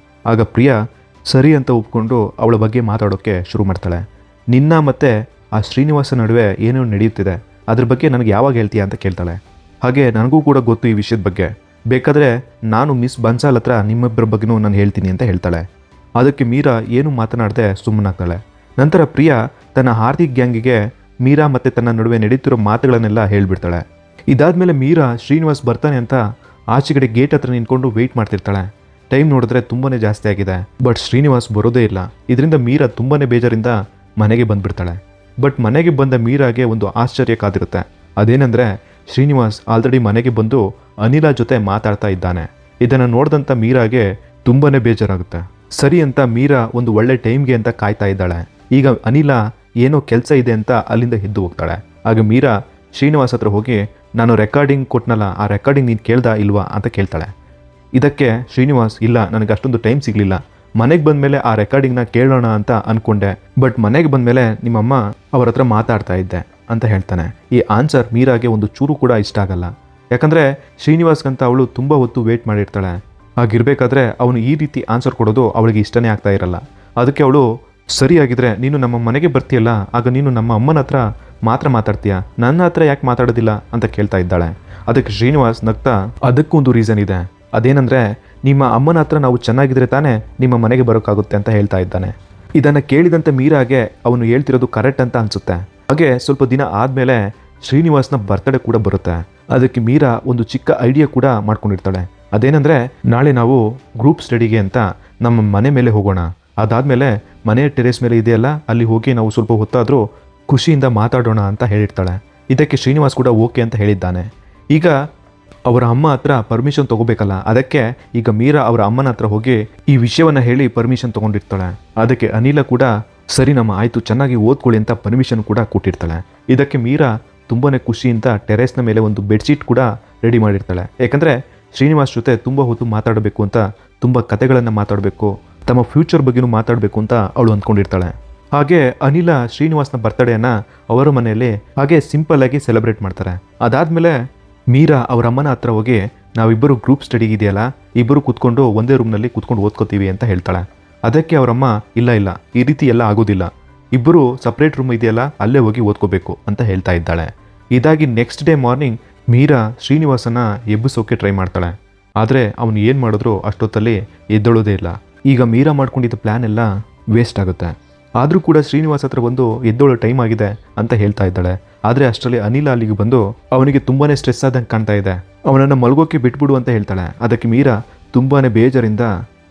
ಆಗ ಪ್ರಿಯಾ ಸರಿ ಅಂತ ಒಪ್ಕೊಂಡು ಅವಳ ಬಗ್ಗೆ ಮಾತಾಡೋಕ್ಕೆ ಶುರು ಮಾಡ್ತಾಳೆ. ನಿನ್ನ ಮತ್ತು ಆ ಶ್ರೀನಿವಾಸ ನಡುವೆ ಏನೇನು ನಡೆಯುತ್ತಿದೆ ಅದ್ರ ಬಗ್ಗೆ ನನಗೆ ಯಾವಾಗ ಹೇಳ್ತೀಯಾ ಅಂತ ಕೇಳ್ತಾಳೆ. ಹಾಗೆ ನನಗೂ ಕೂಡ ಗೊತ್ತು ಈ ವಿಷಯದ ಬಗ್ಗೆ, ಬೇಕಾದರೆ ನಾನು ಮಿಸ್ ಬನ್ಸಾಲ್ ಹತ್ರ ನಿಮ್ಮಿಬ್ಬರ ಬಗ್ಗೆನೂ ನಾನು ಹೇಳ್ತೀನಿ ಅಂತ ಹೇಳ್ತಾಳೆ. ಅದಕ್ಕೆ ಮೀರಾ ಏನು ಮಾತನಾಡದೆ ಸುಮ್ಮನಾಗ್ತಾಳೆ. ನಂತರ ಪ್ರಿಯಾ ತನ್ನ ಹಾರ್ದಿಕ್ ಗ್ಯಾಂಗಿಗೆ ಮೀರಾ ಮತ್ತು ತನ್ನ ನಡುವೆ ನಡೀತಿರೋ ಮಾತುಗಳನ್ನೆಲ್ಲ ಹೇಳ್ಬಿಡ್ತಾಳೆ. ಇದಾದಮೇಲೆ ಮೀರಾ ಶ್ರೀನಿವಾಸ್ ಬರ್ತಾನೆ ಅಂತ ಆಚೆಗಡೆ ಗೇಟ್ ಹತ್ರ ನಿಂತ್ಕೊಂಡು ವೆಯ್ಟ್ ಮಾಡ್ತಿರ್ತಾಳೆ. ಟೈಮ್ ನೋಡಿದ್ರೆ ತುಂಬಾ ಜಾಸ್ತಿ ಆಗಿದೆ, ಬಟ್ ಶ್ರೀನಿವಾಸ್ ಬರೋದೇ ಇಲ್ಲ. ಇದರಿಂದ ಮೀರಾ ತುಂಬಾ ಬೇಜಾರಿಂದ ಮನೆಗೆ ಬಂದುಬಿಡ್ತಾಳೆ. ಬಟ್ ಮನೆಗೆ ಬಂದ ಮೀರಾಗೆ ಒಂದು ಆಶ್ಚರ್ಯ ಕಾದಿರುತ್ತೆ. ಅದೇನೆಂದರೆ ಶ್ರೀನಿವಾಸ್ ಆಲ್ರೆಡಿ ಮನೆಗೆ ಬಂದು ಅನಿಲ ಜೊತೆ ಮಾತಾಡ್ತಾ ಇದ್ದಾನೆ. ಇದನ್ನು ನೋಡಿದಂಥ ಮೀರಾಗೆ ತುಂಬಾ ಬೇಜಾರಾಗುತ್ತೆ. ಸರಿ ಅಂತ ಮೀರಾ ಒಂದು ಒಳ್ಳೆ ಟೈಮ್ಗೆ ಅಂತ ಕಾಯ್ತಾ ಇದ್ದಾಳೆ. ಈಗ ಅನಿಲ ಏನೋ ಕೆಲಸ ಇದೆ ಅಂತ ಅಲ್ಲಿಂದ ಎದ್ದು ಹೋಗ್ತಾಳೆ. ಆಗ ಮೀರಾ ಶ್ರೀನಿವಾಸ್ ಹತ್ರ ಹೋಗಿ, ನಾನು ರೆಕಾರ್ಡಿಂಗ್ ಕೊಟ್ಟನಲ್ಲ, ಆ ರೆಕಾರ್ಡಿಂಗ್ ನೀನು ಕೇಳ್ದಾ ಇಲ್ವಾ ಅಂತ ಕೇಳ್ತಾಳೆ. ಇದಕ್ಕೆ ಶ್ರೀನಿವಾಸ್, ಇಲ್ಲ, ನನಗೆ ಅಷ್ಟೊಂದು ಟೈಮ್ ಸಿಗಲಿಲ್ಲ, ಮನೆಗೆ ಬಂದಮೇಲೆ ಆ ರೆಕಾರ್ಡಿಂಗ್ನ ಕೇಳೋಣ ಅಂತ ಅಂದ್ಕೊಂಡೆ, ಬಟ್ ಮನೆಗೆ ಬಂದಮೇಲೆ ನಿಮ್ಮಮ್ಮ ಅವರ ಹತ್ರ ಮಾತಾಡ್ತಾ ಇದ್ದೆ ಅಂತ ಹೇಳ್ತಾನೆ. ಈ ಆನ್ಸರ್ ಮೀರಾಗೆ ಒಂದು ಚೂರು ಕೂಡ ಇಷ್ಟ ಆಗಲ್ಲ. ಯಾಕಂದರೆ ಶ್ರೀನಿವಾಸ್ಗಂತ ಅವಳು ತುಂಬ ಹೊತ್ತು ವೇಟ್ ಮಾಡಿರ್ತಾಳೆ. ಹಾಗಿರಬೇಕಾದ್ರೆ ಅವನು ಈ ರೀತಿ ಆನ್ಸರ್ ಕೊಡೋದು ಅವಳಿಗೆ ಇಷ್ಟನೇ ಆಗ್ತಾ ಇರಲ್ಲ. ಅದಕ್ಕೆ ಅವಳು, ಸರಿಯಾಗಿದ್ರೆ ನೀನು ನಮ್ಮ ಮನೆಗೆ ಬರ್ತೀಯಲ್ಲ, ಆಗ ನೀನು ನಮ್ಮ ಅಮ್ಮನ ಹತ್ರ ಮಾತ್ರ ಮಾತಾಡ್ತೀಯಾ, ನನ್ನ ಹತ್ರ ಯಾಕೆ ಮಾತಾಡೋದಿಲ್ಲ ಅಂತ ಕೇಳ್ತಾ ಇದ್ದಾಳೆ. ಅದಕ್ಕೆ ಶ್ರೀನಿವಾಸ್ ನಗ್ತಾ, ಅದಕ್ಕೊಂದು ರೀಸನ್ ಇದೆ, ಅದೇನೆಂದರೆ ನಿಮ್ಮ ಅಮ್ಮನ ಹತ್ರ ನಾವು ಚೆನ್ನಾಗಿದ್ರೆ ತಾನೇ ನಿಮ್ಮ ಮನೆಗೆ ಬರೋಕ್ಕಾಗುತ್ತೆ ಅಂತ ಹೇಳ್ತಾ ಇದ್ದಾನೆ. ಇದನ್ನು ಕೇಳಿದಂತೆ ಮೀರಾಗೆ ಅವನು ಹೇಳ್ತಿರೋದು ಕರೆಕ್ಟ್ ಅಂತ ಅನಿಸುತ್ತೆ. ಹಾಗೆ ಸ್ವಲ್ಪ ದಿನ ಆದಮೇಲೆ ಶ್ರೀನಿವಾಸ್ನ ಬರ್ತಡೇ ಕೂಡ ಬರುತ್ತೆ. ಅದಕ್ಕೆ ಮೀರಾ ಒಂದು ಚಿಕ್ಕ ಐಡಿಯಾ ಕೂಡ ಮಾಡ್ಕೊಂಡಿರ್ತಾಳೆ. ಅದೇನೆಂದರೆ, ನಾಳೆ ನಾವು ಗ್ರೂಪ್ ಸ್ಟಡಿಗೆ ಅಂತ ನಮ್ಮ ಮನೆ ಮೇಲೆ ಹೋಗೋಣ. ಅದಾದಮೇಲೆ ಮನೆ ಟೆರೇಸ್ ಮೇಲೆ ಇದೆಯಲ್ಲ, ಅಲ್ಲಿ ಹೋಗಿ ನಾವು ಸ್ವಲ್ಪ ಹೊತ್ತಾದರೂ ಖುಷಿಯಿಂದ ಮಾತಾಡೋಣ ಅಂತ ಹೇಳಿರ್ತಾಳೆ. ಇದಕ್ಕೆ ಶ್ರೀನಿವಾಸ್ ಕೂಡ ಓಕೆ ಅಂತ ಹೇಳಿದ್ದಾನೆ. ಈಗ ಅವರ ಅಮ್ಮ ಹತ್ರ ಪರ್ಮಿಷನ್ ತೊಗೋಬೇಕಲ್ಲ, ಅದಕ್ಕೆ ಈಗ ಮೀರಾ ಅವರ ಅಮ್ಮನ ಹತ್ರ ಹೋಗಿ ಈ ವಿಷಯವನ್ನು ಹೇಳಿ ಪರ್ಮಿಷನ್ ತೊಗೊಂಡಿರ್ತಾಳೆ. ಅದಕ್ಕೆ ಅನಿಲ ಕೂಡ ಸರಿ ನಮ್ಮ ಆಯಿತು, ಚೆನ್ನಾಗಿ ಓದ್ಕೊಳ್ಳಿ ಅಂತ ಪರ್ಮಿಷನ್ ಕೂಡ ಕೊಟ್ಟಿರ್ತಾಳೆ. ಇದಕ್ಕೆ ಮೀರಾ ತುಂಬಾ ಖುಷಿಯಿಂದ ಟೆರೇಸ್ನ ಮೇಲೆ ಒಂದು ಬೆಡ್ಶೀಟ್ ಕೂಡ ರೆಡಿ ಮಾಡಿರ್ತಾಳೆ. ಯಾಕಂದರೆ ಶ್ರೀನಿವಾಸ್ ಜೊತೆ ತುಂಬ ಹೊತ್ತು ಮಾತಾಡಬೇಕು ಅಂತ, ತುಂಬ ಕತೆಗಳನ್ನು ಮಾತಾಡಬೇಕು, ತಮ್ಮ ಫ್ಯೂಚರ್ ಬಗ್ಗೆನೂ ಮಾತಾಡಬೇಕು ಅಂತ ಅವಳು ಅಂದ್ಕೊಂಡಿರ್ತಾಳೆ. ಹಾಗೆ ಅನಿಲ ಶ್ರೀನಿವಾಸ್ನ ಬರ್ತಡೇನ ಅವರ ಮನೆಯಲ್ಲಿ ಹಾಗೆ ಸಿಂಪಲ್ಲಾಗಿ ಸೆಲೆಬ್ರೇಟ್ ಮಾಡ್ತಾರೆ. ಅದಾದಮೇಲೆ ಮೀರಾ ಅವರ ಅಮ್ಮನ ಹತ್ರ ಹೋಗಿ ನಾವಿಬ್ಬರು ಗ್ರೂಪ್ ಸ್ಟಡಿ ಇದೆಯಲ್ಲ, ಇಬ್ಬರು ಕೂತ್ಕೊಂಡು ಒಂದೇ ರೂಮ್ನಲ್ಲಿ ಕೂತ್ಕೊಂಡು ಓದ್ಕೋತೀವಿ ಅಂತ ಹೇಳ್ತಾಳೆ. ಅದಕ್ಕೆ ಅವರಮ್ಮ ಇಲ್ಲ ಈ ರೀತಿ ಎಲ್ಲ ಆಗೋದಿಲ್ಲ, ಇಬ್ಬರು ಸಪ್ರೇಟ್ ರೂಮ್ ಇದೆಯಲ್ಲ ಅಲ್ಲೇ ಹೋಗಿ ಓದ್ಕೋಬೇಕು ಅಂತ ಹೇಳ್ತಾ ಇದ್ದಾಳೆ. ಇದಾಗಿ ನೆಕ್ಸ್ಟ್ ಡೇ ಮಾರ್ನಿಂಗ್ ಮೀರಾ ಶ್ರೀನಿವಾಸನ ಎಬ್ಬಿಸೋಕೆ ಟ್ರೈ ಮಾಡ್ತಾಳೆ. ಆದರೆ ಅವನು ಏನು ಮಾಡಿದ್ರು ಅಷ್ಟೊತ್ತಲ್ಲಿ ಎದ್ದೊಳೋದೇ ಇಲ್ಲ. ಈಗ ಮೀರಾ ಮಾಡ್ಕೊಂಡಿದ್ದ ಪ್ಲ್ಯಾನ್ ಎಲ್ಲ ವೇಸ್ಟ್ ಆಗುತ್ತೆ. ಆದರೂ ಕೂಡ ಶ್ರೀನಿವಾಸ್ ಹತ್ರ ಬಂದು ಎದ್ದೋಳೋ ಟೈಮ್ ಆಗಿದೆ ಅಂತ ಹೇಳ್ತಾ ಇದ್ದಾಳೆ. ಆದರೆ ಅಷ್ಟರಲ್ಲಿ ಅನಿಲ ಅಲ್ಲಿಗೆ ಬಂದು ಅವನಿಗೆ ತುಂಬಾ ಸ್ಟ್ರೆಸ್ ಆದಂಗೆ ಕಾಣ್ತಾ ಇದೆ, ಅವನನ್ನು ಮಲ್ಗೋಕೆ ಬಿಟ್ಬಿಡು ಅಂತ ಹೇಳ್ತಾಳೆ. ಅದಕ್ಕೆ ಮೀರಾ ತುಂಬಾ ಬೇಜಾರಿಂದ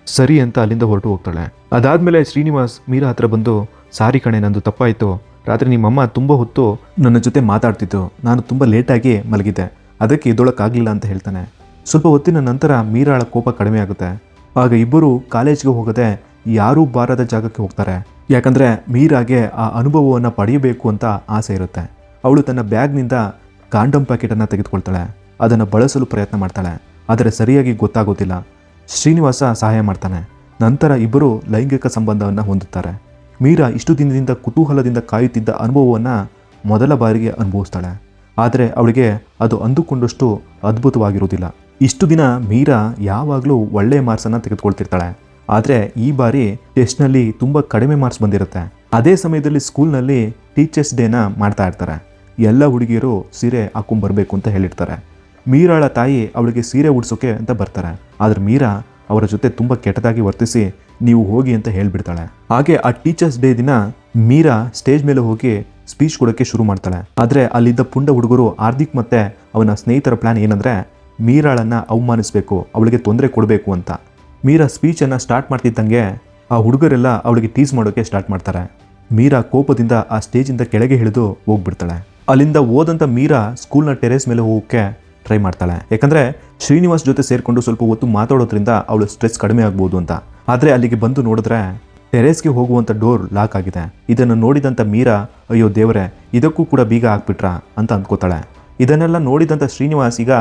ಸರಿ ಅಂತ ಅಲ್ಲಿಂದ ಹೊರಟು ಹೋಗ್ತಾಳೆ. ಅದಾದಮೇಲೆ ಶ್ರೀನಿವಾಸ್ ಮೀರಾ ಹತ್ರ ಬಂದು, ಸಾರಿ ಕಣೆ, ನಂದು ತಪ್ಪಾಯಿತು, ರಾತ್ರಿ ನಿಮ್ಮಮ್ಮ ತುಂಬ ಹೊತ್ತು ನನ್ನ ಜೊತೆ ಮಾತಾಡ್ತಿತ್ತು, ನಾನು ತುಂಬ ಲೇಟಾಗಿ ಮಲಗಿದ್ದೆ, ಅದಕ್ಕೆ ಎದ್ದೊಳಕ್ಕಾಗಲಿಲ್ಲ ಅಂತ ಹೇಳ್ತಾನೆ. ಸ್ವಲ್ಪ ಹೊತ್ತಿನ ನಂತರ ಮೀರಾಳ ಕೋಪ ಕಡಿಮೆ ಆಗುತ್ತೆ. ಆಗ ಇಬ್ಬರು ಕಾಲೇಜ್ಗೆ ಹೋಗದೆ ಯಾರೂ ಬಾರದ ಜಾಗಕ್ಕೆ ಹೋಗ್ತಾರೆ. ಯಾಕಂದರೆ ಮೀರಾಗೆ ಆ ಅನುಭವವನ್ನು ಪಡೆಯಬೇಕು ಅಂತ ಆಸೆ ಇರುತ್ತೆ. ಅವಳು ತನ್ನ ಬ್ಯಾಗ್ನಿಂದ ಕಾಂಡಮ್ ಪ್ಯಾಕೆಟನ್ನು ತೆಗೆದುಕೊಳ್ತಾಳೆ. ಅದನ್ನು ಬಳಸಲು ಪ್ರಯತ್ನ ಮಾಡ್ತಾಳೆ, ಆದರೆ ಸರಿಯಾಗಿ ಗೊತ್ತಾಗೋದಿಲ್ಲ. ಶ್ರೀನಿವಾಸ ಸಹಾಯ ಮಾಡ್ತಾನೆ. ನಂತರ ಇಬ್ಬರು ಲೈಂಗಿಕ ಸಂಬಂಧವನ್ನು ಹೊಂದುತ್ತಾರೆ. ಮೀರಾ ಇಷ್ಟು ದಿನದಿಂದ ಕುತೂಹಲದಿಂದ ಕಾಯುತ್ತಿದ್ದ ಅನುಭವವನ್ನು ಮೊದಲ ಬಾರಿಗೆ ಅನುಭವಿಸ್ತಾಳೆ. ಆದರೆ ಅವಳಿಗೆ ಅದು ಅಂದುಕೊಂಡಷ್ಟು ಅದ್ಭುತವಾಗಿರುವುದಿಲ್ಲ. ಇಷ್ಟು ದಿನ ಮೀರಾ ಯಾವಾಗಲೂ ಒಳ್ಳೆಯ ಮಾರ್ಕ್ಸನ್ನು ತೆಗೆದುಕೊಳ್ತಿರ್ತಾಳೆ. ಆದರೆ ಈ ಬಾರಿ ಟೆಸ್ಟ್ನಲ್ಲಿ ತುಂಬ ಕಡಿಮೆ ಮಾರ್ಕ್ಸ್ ಬಂದಿರುತ್ತೆ. ಅದೇ ಸಮಯದಲ್ಲಿ ಸ್ಕೂಲ್ನಲ್ಲಿ ಟೀಚರ್ಸ್ ಡೇನ ಮಾಡ್ತಾ ಇರ್ತಾರೆ. ಎಲ್ಲ ಹುಡುಗಿಯರು ಸೀರೆ ಹಾಕೊಂಡ್ಬರ್ಬೇಕು ಅಂತ ಹೇಳಿರ್ತಾರೆ. ಮೀರಾಳ ತಾಯಿ ಅವಳಿಗೆ ಸೀರೆ ಉಡ್ಸೋಕೆ ಅಂತ ಬರ್ತಾರೆ. ಆದರೆ ಮೀರಾ ಅವರ ಜೊತೆ ತುಂಬ ಕೆಟ್ಟದಾಗಿ ವರ್ತಿಸಿ ನೀವು ಹೋಗಿ ಅಂತ ಹೇಳಿಬಿಡ್ತಾಳೆ. ಹಾಗೆ ಆ ಟೀಚರ್ಸ್ ಡೇ ದಿನ ಮೀರಾ ಸ್ಟೇಜ್ ಮೇಲೆ ಹೋಗಿ ಸ್ಪೀಚ್ ಕೊಡೋಕ್ಕೆ ಶುರು ಮಾಡ್ತಾಳೆ. ಆದರೆ ಅಲ್ಲಿದ್ದ ಪುಂಡ ಹುಡುಗರು ಹಾರ್ದಿಕ್ ಮತ್ತು ಅವನ ಸ್ನೇಹಿತರ ಪ್ಲ್ಯಾನ್ ಏನಂದರೆ ಮೀರಾಳನ್ನು ಅವಮಾನಿಸಬೇಕು, ಅವಳಿಗೆ ತೊಂದರೆ ಕೊಡಬೇಕು ಅಂತ. ಮೀರಾ ಸ್ಪೀಚನ್ನು ಸ್ಟಾರ್ಟ್ ಮಾಡ್ತಿದ್ದಂಗೆ ಆ ಹುಡುಗರೆಲ್ಲ ಅವಳಿಗೆ ಟೀಸ್ ಮಾಡೋಕ್ಕೆ ಸ್ಟಾರ್ಟ್ ಮಾಡ್ತಾರೆ. ಮೀರಾ ಕೋಪದಿಂದ ಆ ಸ್ಟೇಜಿಂದ ಕೆಳಗೆ ಇಳಿದು ಹೋಗ್ಬಿಡ್ತಾಳೆ. ಅಲ್ಲಿಂದ ಹೋದಂಥ ಮೀರಾ ಸ್ಕೂಲ್ನ ಟೆರೇಸ್ ಮೇಲೆ ಹೋಗೋಕ್ಕೆ ಟ್ರೈ ಮಾಡ್ತಾಳೆ. ಯಾಕಂದರೆ ಶ್ರೀನಿವಾಸ್ ಜೊತೆ ಸೇರಿಕೊಂಡು ಸ್ವಲ್ಪ ಹೊತ್ತು ಮಾತಾಡೋದ್ರಿಂದ ಅವಳು ಸ್ಟ್ರೆಸ್ ಕಡಿಮೆ ಆಗ್ಬೋದು ಅಂತ. ಆದರೆ ಅಲ್ಲಿಗೆ ಬಂದು ನೋಡಿದ್ರೆ ಟೆರೇಸ್ಗೆ ಹೋಗುವಂಥ ಡೋರ್ ಲಾಕ್ ಆಗಿದೆ. ಇದನ್ನು ನೋಡಿದಂಥ ಮೀರಾ, ಅಯ್ಯೋ ದೇವರೇ, ಇದಕ್ಕೂ ಕೂಡ ಬೀಗ ಹಾಕ್ಬಿಟ್ರಾ ಅಂತ ಅಂದ್ಕೋತಾಳೆ. ಇದನ್ನೆಲ್ಲ ನೋಡಿದಂಥ ಶ್ರೀನಿವಾಸ್ ಈಗ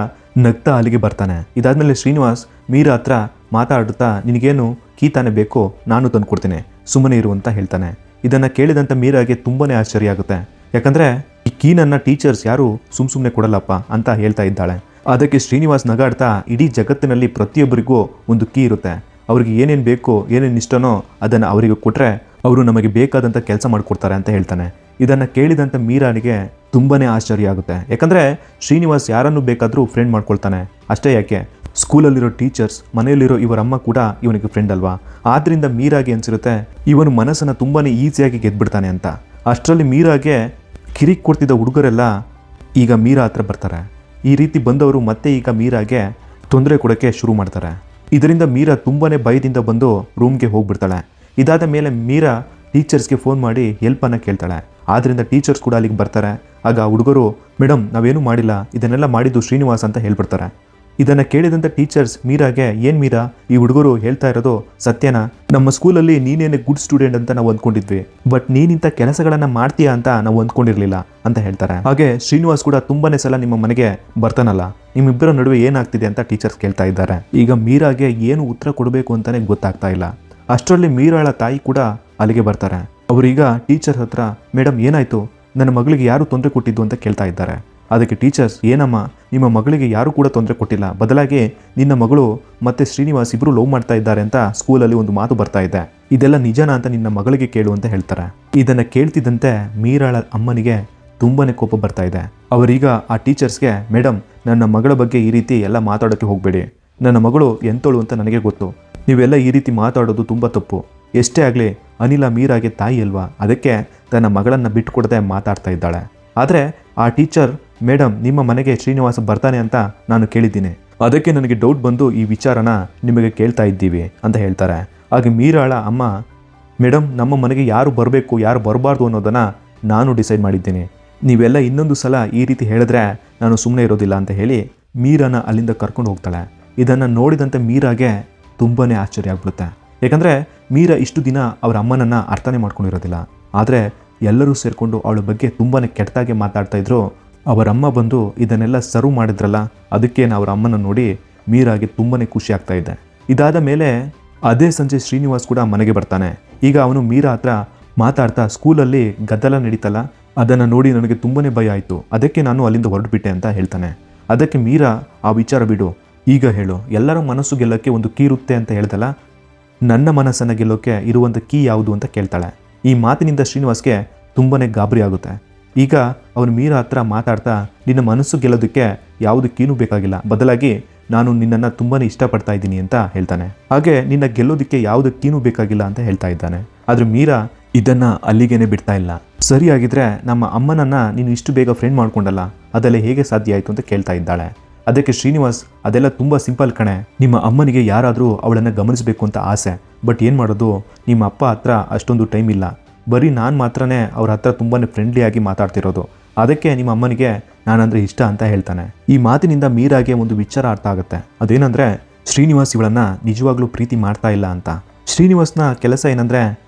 ನಗ್ತಾ ಅಲ್ಲಿಗೆ ಬರ್ತಾನೆ. ಇದಾದಮೇಲೆ ಶ್ರೀನಿವಾಸ್ ಮೀರಾ ಹತ್ರ ಮಾತಾಡುತ್ತಾ, ನಿನಗೇನು ಕೀ ತಾನೇ ಬೇಕೋ, ನಾನು ತಂದುಕೊಡ್ತೀನಿ, ಸುಮ್ಮನೆ ಇರು ಅಂತ ಹೇಳ್ತಾನೆ. ಇದನ್ನು ಕೇಳಿದಂಥ ಮೀರಾಗೆ ತುಂಬಾ ಆಶ್ಚರ್ಯ ಆಗುತ್ತೆ. ಯಾಕಂದರೆ ಈ ಕೀನನ್ನು ಟೀಚರ್ಸ್ ಯಾರು ಸುಮ್ಮನೆ ಕೊಡಲ್ಲಪ್ಪ ಅಂತ ಹೇಳ್ತಾ ಇದ್ದಾಳೆ. ಅದಕ್ಕೆ ಶ್ರೀನಿವಾಸ್ ನಗಾಡ್ತಾ, ಇಡೀ ಜಗತ್ತಿನಲ್ಲಿ ಪ್ರತಿಯೊಬ್ಬರಿಗೂ ಒಂದು ಕೀ ಇರುತ್ತೆ, ಅವ್ರಿಗೆ ಏನೇನು ಬೇಕೋ ಏನೇನು ಇಷ್ಟನೋ ಅದನ್ನು ಅವರಿಗೆ ಕೊಟ್ಟರೆ ಅವರು ನಮಗೆ ಬೇಕಾದಂಥ ಕೆಲಸ ಮಾಡಿಕೊಡ್ತಾರೆ ಅಂತ ಹೇಳ್ತಾನೆ. ಇದನ್ನು ಕೇಳಿದಂಥ ಮೀರಾನಿಗೆ ತುಂಬಾ ಆಶ್ಚರ್ಯ ಆಗುತ್ತೆ. ಯಾಕಂದರೆ ಶ್ರೀನಿವಾಸ್ ಯಾರನ್ನು ಬೇಕಾದರೂ ಫ್ರೆಂಡ್ ಮಾಡ್ಕೊಳ್ತಾನೆ. ಅಷ್ಟೇ ಯಾಕೆ, ಸ್ಕೂಲಲ್ಲಿರೋ ಟೀಚರ್ಸ್, ಮನೆಯಲ್ಲಿರೋ ಇವರಮ್ಮ ಕೂಡ ಇವನಿಗೆ ಫ್ರೆಂಡ್ ಅಲ್ವಾ. ಆದ್ದರಿಂದ ಮೀರಾಗೆ ಅನಿಸಿರುತ್ತೆ ಇವನು ಮನಸ್ಸನ್ನು ತುಂಬಾ ಈಸಿಯಾಗಿ ಗೆದ್ಬಿಡ್ತಾನೆ ಅಂತ. ಅಷ್ಟರಲ್ಲಿ ಮೀರಾಗೆ ಕಿರಿಕ್ ಕೊಡ್ತಿದ್ದ ಹುಡುಗರೆಲ್ಲ ಈಗ ಮೀರಾ ಹತ್ರ ಬರ್ತಾರೆ. ಈ ರೀತಿ ಬಂದವರು ಮತ್ತೆ ಈಗ ಮೀರಾಗೆ ತೊಂದರೆ ಕೊಡೋಕ್ಕೆ ಶುರು ಮಾಡ್ತಾರೆ. ಇದರಿಂದ ಮೀರಾ ತುಂಬಾ ಭಯದಿಂದ ಬಂದು ರೂಮ್ಗೆ ಹೋಗ್ಬಿಡ್ತಾಳೆ. ಇದಾದ ಮೇಲೆ ಮೀರಾ ಟೀಚರ್ಸ್ಗೆ ಫೋನ್ ಮಾಡಿ ಹೆಲ್ಪನ್ನು ಕೇಳ್ತಾಳೆ. ಆದ್ದರಿಂದ ಟೀಚರ್ಸ್ ಕೂಡ ಅಲ್ಲಿಗೆ ಬರ್ತಾರೆ. ಆಗ ಹುಡುಗರು, ಮೇಡಮ್ ನಾವೇನೂ ಮಾಡಿಲ್ಲ, ಇದನ್ನೆಲ್ಲ ಮಾಡಿದ್ದು ಶ್ರೀನಿವಾಸ್ ಅಂತ ಹೇಳ್ಬಿಡ್ತಾರೆ. ಇದನ್ನು ಕೇಳಿದಂಥ ಟೀಚರ್ಸ್ ಮೀರಾಗೆ, ಏನು ಮೀರಾ, ಈ ಹುಡುಗರು ಹೇಳ್ತಾ ಇರೋದು ಸತ್ಯನಾ? ನಮ್ಮ ಸ್ಕೂಲಲ್ಲಿ ನೀನೇನೆ ಗುಡ್ ಸ್ಟೂಡೆಂಟ್ ಅಂತ ನಾವು ಅಂದ್ಕೊಂಡಿದ್ವಿ, ಬಟ್ ನೀನಿಂಥ ಕೆಲಸಗಳನ್ನು ಮಾಡ್ತೀಯಾ ಅಂತ ನಾವು ಅಂದ್ಕೊಂಡಿರಲಿಲ್ಲ ಅಂತ ಹೇಳ್ತಾರೆ. ಹಾಗೆ ಶ್ರೀನಿವಾಸ್ ಕೂಡ ತುಂಬಾನೇ ಸಲ ನಿಮ್ಮ ಮನೆಗೆ ಬರ್ತಾನಲ್ಲ, ನಿಮ್ಮಿಬ್ಬರ ನಡುವೆ ಏನಾಗ್ತಿದೆ ಅಂತ ಟೀಚರ್ಸ್ ಕೇಳ್ತಾ ಇದ್ದಾರೆ. ಈಗ ಮೀರಾಗೆ ಏನು ಉತ್ತರ ಕೊಡಬೇಕು ಅಂತಾನೆ ಗೊತ್ತಾಗ್ತಾ ಇಲ್ಲ. ಅಷ್ಟರಲ್ಲಿ ಮೀರಾಳ ತಾಯಿ ಕೂಡ ಅಲ್ಲಿಗೆ ಬರ್ತಾರೆ. ಅವರೀಗ ಟೀಚರ್ ಹತ್ರ, ಮೇಡಮ್ ಏನಾಯಿತು, ನನ್ನ ಮಗಳಿಗೆ ಯಾರು ತೊಂದರೆ ಕೊಟ್ಟಿದ್ದು ಅಂತ ಕೇಳ್ತಾ ಇದ್ದಾರೆ. ಅದಕ್ಕೆ ಟೀಚರ್ಸ್, ಏನಮ್ಮ, ನಿಮ್ಮ ಮಗಳಿಗೆ ಯಾರೂ ಕೂಡ ತೊಂದರೆ ಕೊಟ್ಟಿಲ್ಲ, ಬದಲಾಗಿ ನಿನ್ನ ಮಗಳು ಮತ್ತು ಶ್ರೀನಿವಾಸ್ ಇಬ್ಬರು ಲವ್ ಮಾಡ್ತಾ ಇದ್ದಾರೆ ಅಂತ ಸ್ಕೂಲಲ್ಲಿ ಒಂದು ಮಾತು ಬರ್ತಾ ಇದೆ, ಇದೆಲ್ಲ ನಿಜನಾ ಅಂತ ನಿನ್ನ ಮಗಳಿಗೆ ಕೇಳು ಅಂತ ಹೇಳ್ತಾರೆ. ಇದನ್ನು ಕೇಳ್ತಿದ್ದಂತೆ ಮೀರಾಳ ಅಮ್ಮನಿಗೆ ತುಂಬಾ ಕೋಪ ಬರ್ತಾ ಇದೆ. ಅವರೀಗ ಆ ಟೀಚರ್ಸ್ಗೆ, ಮೇಡಮ್ ನನ್ನ ಮಗಳ ಬಗ್ಗೆ ಈ ರೀತಿ ಎಲ್ಲ ಮಾತಾಡೋಕ್ಕೆ ಹೋಗಬೇಡಿ, ನನ್ನ ಮಗಳು ಎಂತೋಳು ಅಂತ ನನಗೆ ಗೊತ್ತು, ನೀವೆಲ್ಲ ಈ ರೀತಿ ಮಾತಾಡೋದು ತುಂಬ ತಪ್ಪು, ಎಷ್ಟೇ ಆಗಲಿ ಅನಿಲ ಮೀರಾಗೆ ತಾಯಿ ಅಲ್ವಾ, ಅದಕ್ಕೆ ತನ್ನ ಮಗಳನ್ನು ಬಿಟ್ಟುಕೊಡದೆ ಮಾತಾಡ್ತಾ ಇದ್ದಾಳೆ. ಆದರೆ ಆ ಟೀಚರ್, ಮೇಡಮ್ ನಿಮ್ಮ ಮನೆಗೆ ಶ್ರೀನಿವಾಸ ಬರ್ತಾನೆ ಅಂತ ನಾನು ಕೇಳಿದ್ದೀನಿ, ಅದಕ್ಕೆ ನನಗೆ ಡೌಟ್ ಬಂದು ಈ ವಿಚಾರನ ನಿಮಗೆ ಕೇಳ್ತಾ ಇದ್ದೀವಿ ಅಂತ ಹೇಳ್ತಾರೆ. ಹಾಗೆ ಮೀರಾಳ ಅಮ್ಮ, ಮೇಡಮ್ ನಮ್ಮ ಮನೆಗೆ ಯಾರು ಬರಬೇಕು ಯಾರು ಬರಬಾರ್ದು ಅನ್ನೋದನ್ನು ನಾನು ಡಿಸೈಡ್ ಮಾಡಿದ್ದೀನಿ, ನೀವೆಲ್ಲ ಇನ್ನೊಂದು ಸಲ ಈ ರೀತಿ ಹೇಳಿದ್ರೆ ನಾನು ಸುಮ್ಮನೆ ಇರೋದಿಲ್ಲ ಅಂತ ಹೇಳಿ ಮೀರಾನ ಅಲ್ಲಿಂದ ಕರ್ಕೊಂಡು ಹೋಗ್ತಾಳೆ. ಇದನ್ನು ನೋಡಿದಂತೆ ಮೀರಾಗೆ ತುಂಬಾ ಆಶ್ಚರ್ಯ ಆಗ್ಬಿಡುತ್ತೆ. ಯಾಕಂದರೆ ಮೀರಾ ಇಷ್ಟು ದಿನ ಅವರ ಅಮ್ಮನನ್ನು ಅರ್ಥನೇ ಮಾಡ್ಕೊಂಡಿರೋದಿಲ್ಲ. ಆದರೆ ಎಲ್ಲರೂ ಸೇರಿಕೊಂಡು ಅವಳ ಬಗ್ಗೆ ತುಂಬಾ ಕೆಟ್ಟದಾಗೆ ಮಾತಾಡ್ತಾ ಇದ್ರು. ಅವರಮ್ಮ ಬಂದು ಇದನ್ನೆಲ್ಲ ಸರ್ವ್ ಮಾಡಿದ್ರಲ್ಲ, ಅದಕ್ಕೆ ಅವರ ಅಮ್ಮನ ನೋಡಿ ಮೀರಾಗೆ ತುಂಬಾ ಖುಷಿ ಆಗ್ತಾ ಇದೆ. ಇದಾದ ಮೇಲೆ ಅದೇ ಸಂಜೆ ಶ್ರೀನಿವಾಸ್ ಕೂಡ ಮನೆಗೆ ಬರ್ತಾನೆ. ಈಗ ಅವನು ಮೀರಾ ಹತ್ರ ಮಾತಾಡ್ತಾ, ಸ್ಕೂಲಲ್ಲಿ ಗದ್ದಲ ನಡೀತಲ್ಲ, ಅದನ್ನು ನೋಡಿ ನನಗೆ ತುಂಬಾ ಭಯ ಆಯಿತು, ಅದಕ್ಕೆ ನಾನು ಅಲ್ಲಿಂದ ಹೊರಟುಬಿಟ್ಟೆ ಅಂತ ಹೇಳ್ತಾನೆ. ಅದಕ್ಕೆ ಮೀರಾ, ಆ ವಿಚಾರ ಬಿಡು, ಈಗ ಹೇಳು, ಎಲ್ಲರ ಮನಸ್ಸು ಗೆಲ್ಲೋಕ್ಕೆ ಒಂದು ಕೀ ಇರುತ್ತೆ ಅಂತ ಹೇಳ್ದಲ್ಲ, ನನ್ನ ಮನಸ್ಸನ್ನು ಗೆಲ್ಲೋಕ್ಕೆ ಇರುವಂಥ ಕೀ ಯಾವುದು ಅಂತ ಕೇಳ್ತಾಳೆ. ಈ ಮಾತಿನಿಂದ ಶ್ರೀನಿವಾಸ್ಗೆ ತುಂಬಾ ಗಾಬರಿ ಆಗುತ್ತೆ. ಈಗ ಅವನು ಮೀರಾ ಹತ್ರ ಮಾತಾಡ್ತಾ, ನಿನ್ನ ಮನಸ್ಸು ಗೆಲ್ಲೋದಕ್ಕೆ ಯಾವುದು ಕೀನೂ ಬೇಕಾಗಿಲ್ಲ, ಬದಲಾಗಿ ನಾನು ನಿನ್ನನ್ನು ತುಂಬಾ ಇಷ್ಟಪಡ್ತಾ ಇದ್ದೀನಿ ಅಂತ ಹೇಳ್ತಾನೆ. ಹಾಗೆ ನಿನ್ನ ಗೆಲ್ಲೋದಕ್ಕೆ ಯಾವುದು ಕೀನೂ ಬೇಕಾಗಿಲ್ಲ ಅಂತ ಹೇಳ್ತಾ ಇದ್ದಾನೆ. ಆದರೆ ಮೀರಾ ಇದನ್ನು ಅಲ್ಲಿಗೇನೆ ಬಿಡ್ತಾ ಇಲ್ಲ. ಸರಿಯಾಗಿದ್ರೆ ನಮ್ಮ ಅಮ್ಮನನ್ನು ನೀನು ಇಷ್ಟು ಬೇಗ ಫ್ರೆಂಡ್ ಮಾಡ್ಕೊಂಡಲ್ಲ, ಅದೆಲ್ಲ ಹೇಗೆ ಸಾಧ್ಯ ಆಯಿತು ಅಂತ ಕೇಳ್ತಾ ಇದ್ದಾಳೆ. ಅದಕ್ಕೆ ಶ್ರೀನಿವಾಸ್, ಅದೆಲ್ಲ ತುಂಬ ಸಿಂಪಲ್ ಕಣೆ, ನಿಮ್ಮ ಅಮ್ಮನಿಗೆ ಯಾರಾದರೂ ಅವಳನ್ನು ಗಮನಿಸಬೇಕು ಅಂತ ಆಸೆ, ಬಟ್ ಏನು ಮಾಡೋದು, ನಿಮ್ಮ ಅಪ್ಪ ಹತ್ರ ಅಷ್ಟೊಂದು ಟೈಮ್ ಇಲ್ಲ, ಬರೀ ನಾನು ಮಾತ್ರನೇ ಅವ್ರ ಹತ್ರ ತುಂಬಾ ಫ್ರೆಂಡ್ಲಿಯಾಗಿ ಮಾತಾಡ್ತಿರೋದು, ಅದಕ್ಕೆ ನಿಮ್ಮ ಅಮ್ಮನಿಗೆ ನಾನಂದರೆ ಇಷ್ಟ ಅಂತ ಹೇಳ್ತಾನೆ. ಈ ಮಾತಿನಿಂದ ಮೀರಾಗೆ ಒಂದು ವಿಚಾರ ಅರ್ಥ ಆಗುತ್ತೆ. ಅದೇನಂದರೆ ಶ್ರೀನಿವಾಸ್ ಇವಳನ್ನು ನಿಜವಾಗ್ಲೂ ಪ್ರೀತಿ ಮಾಡ್ತಾ ಇಲ್ಲ ಅಂತ. ಶ್ರೀನಿವಾಸ್ನ ಕೆಲಸ ಏನಂದರೆ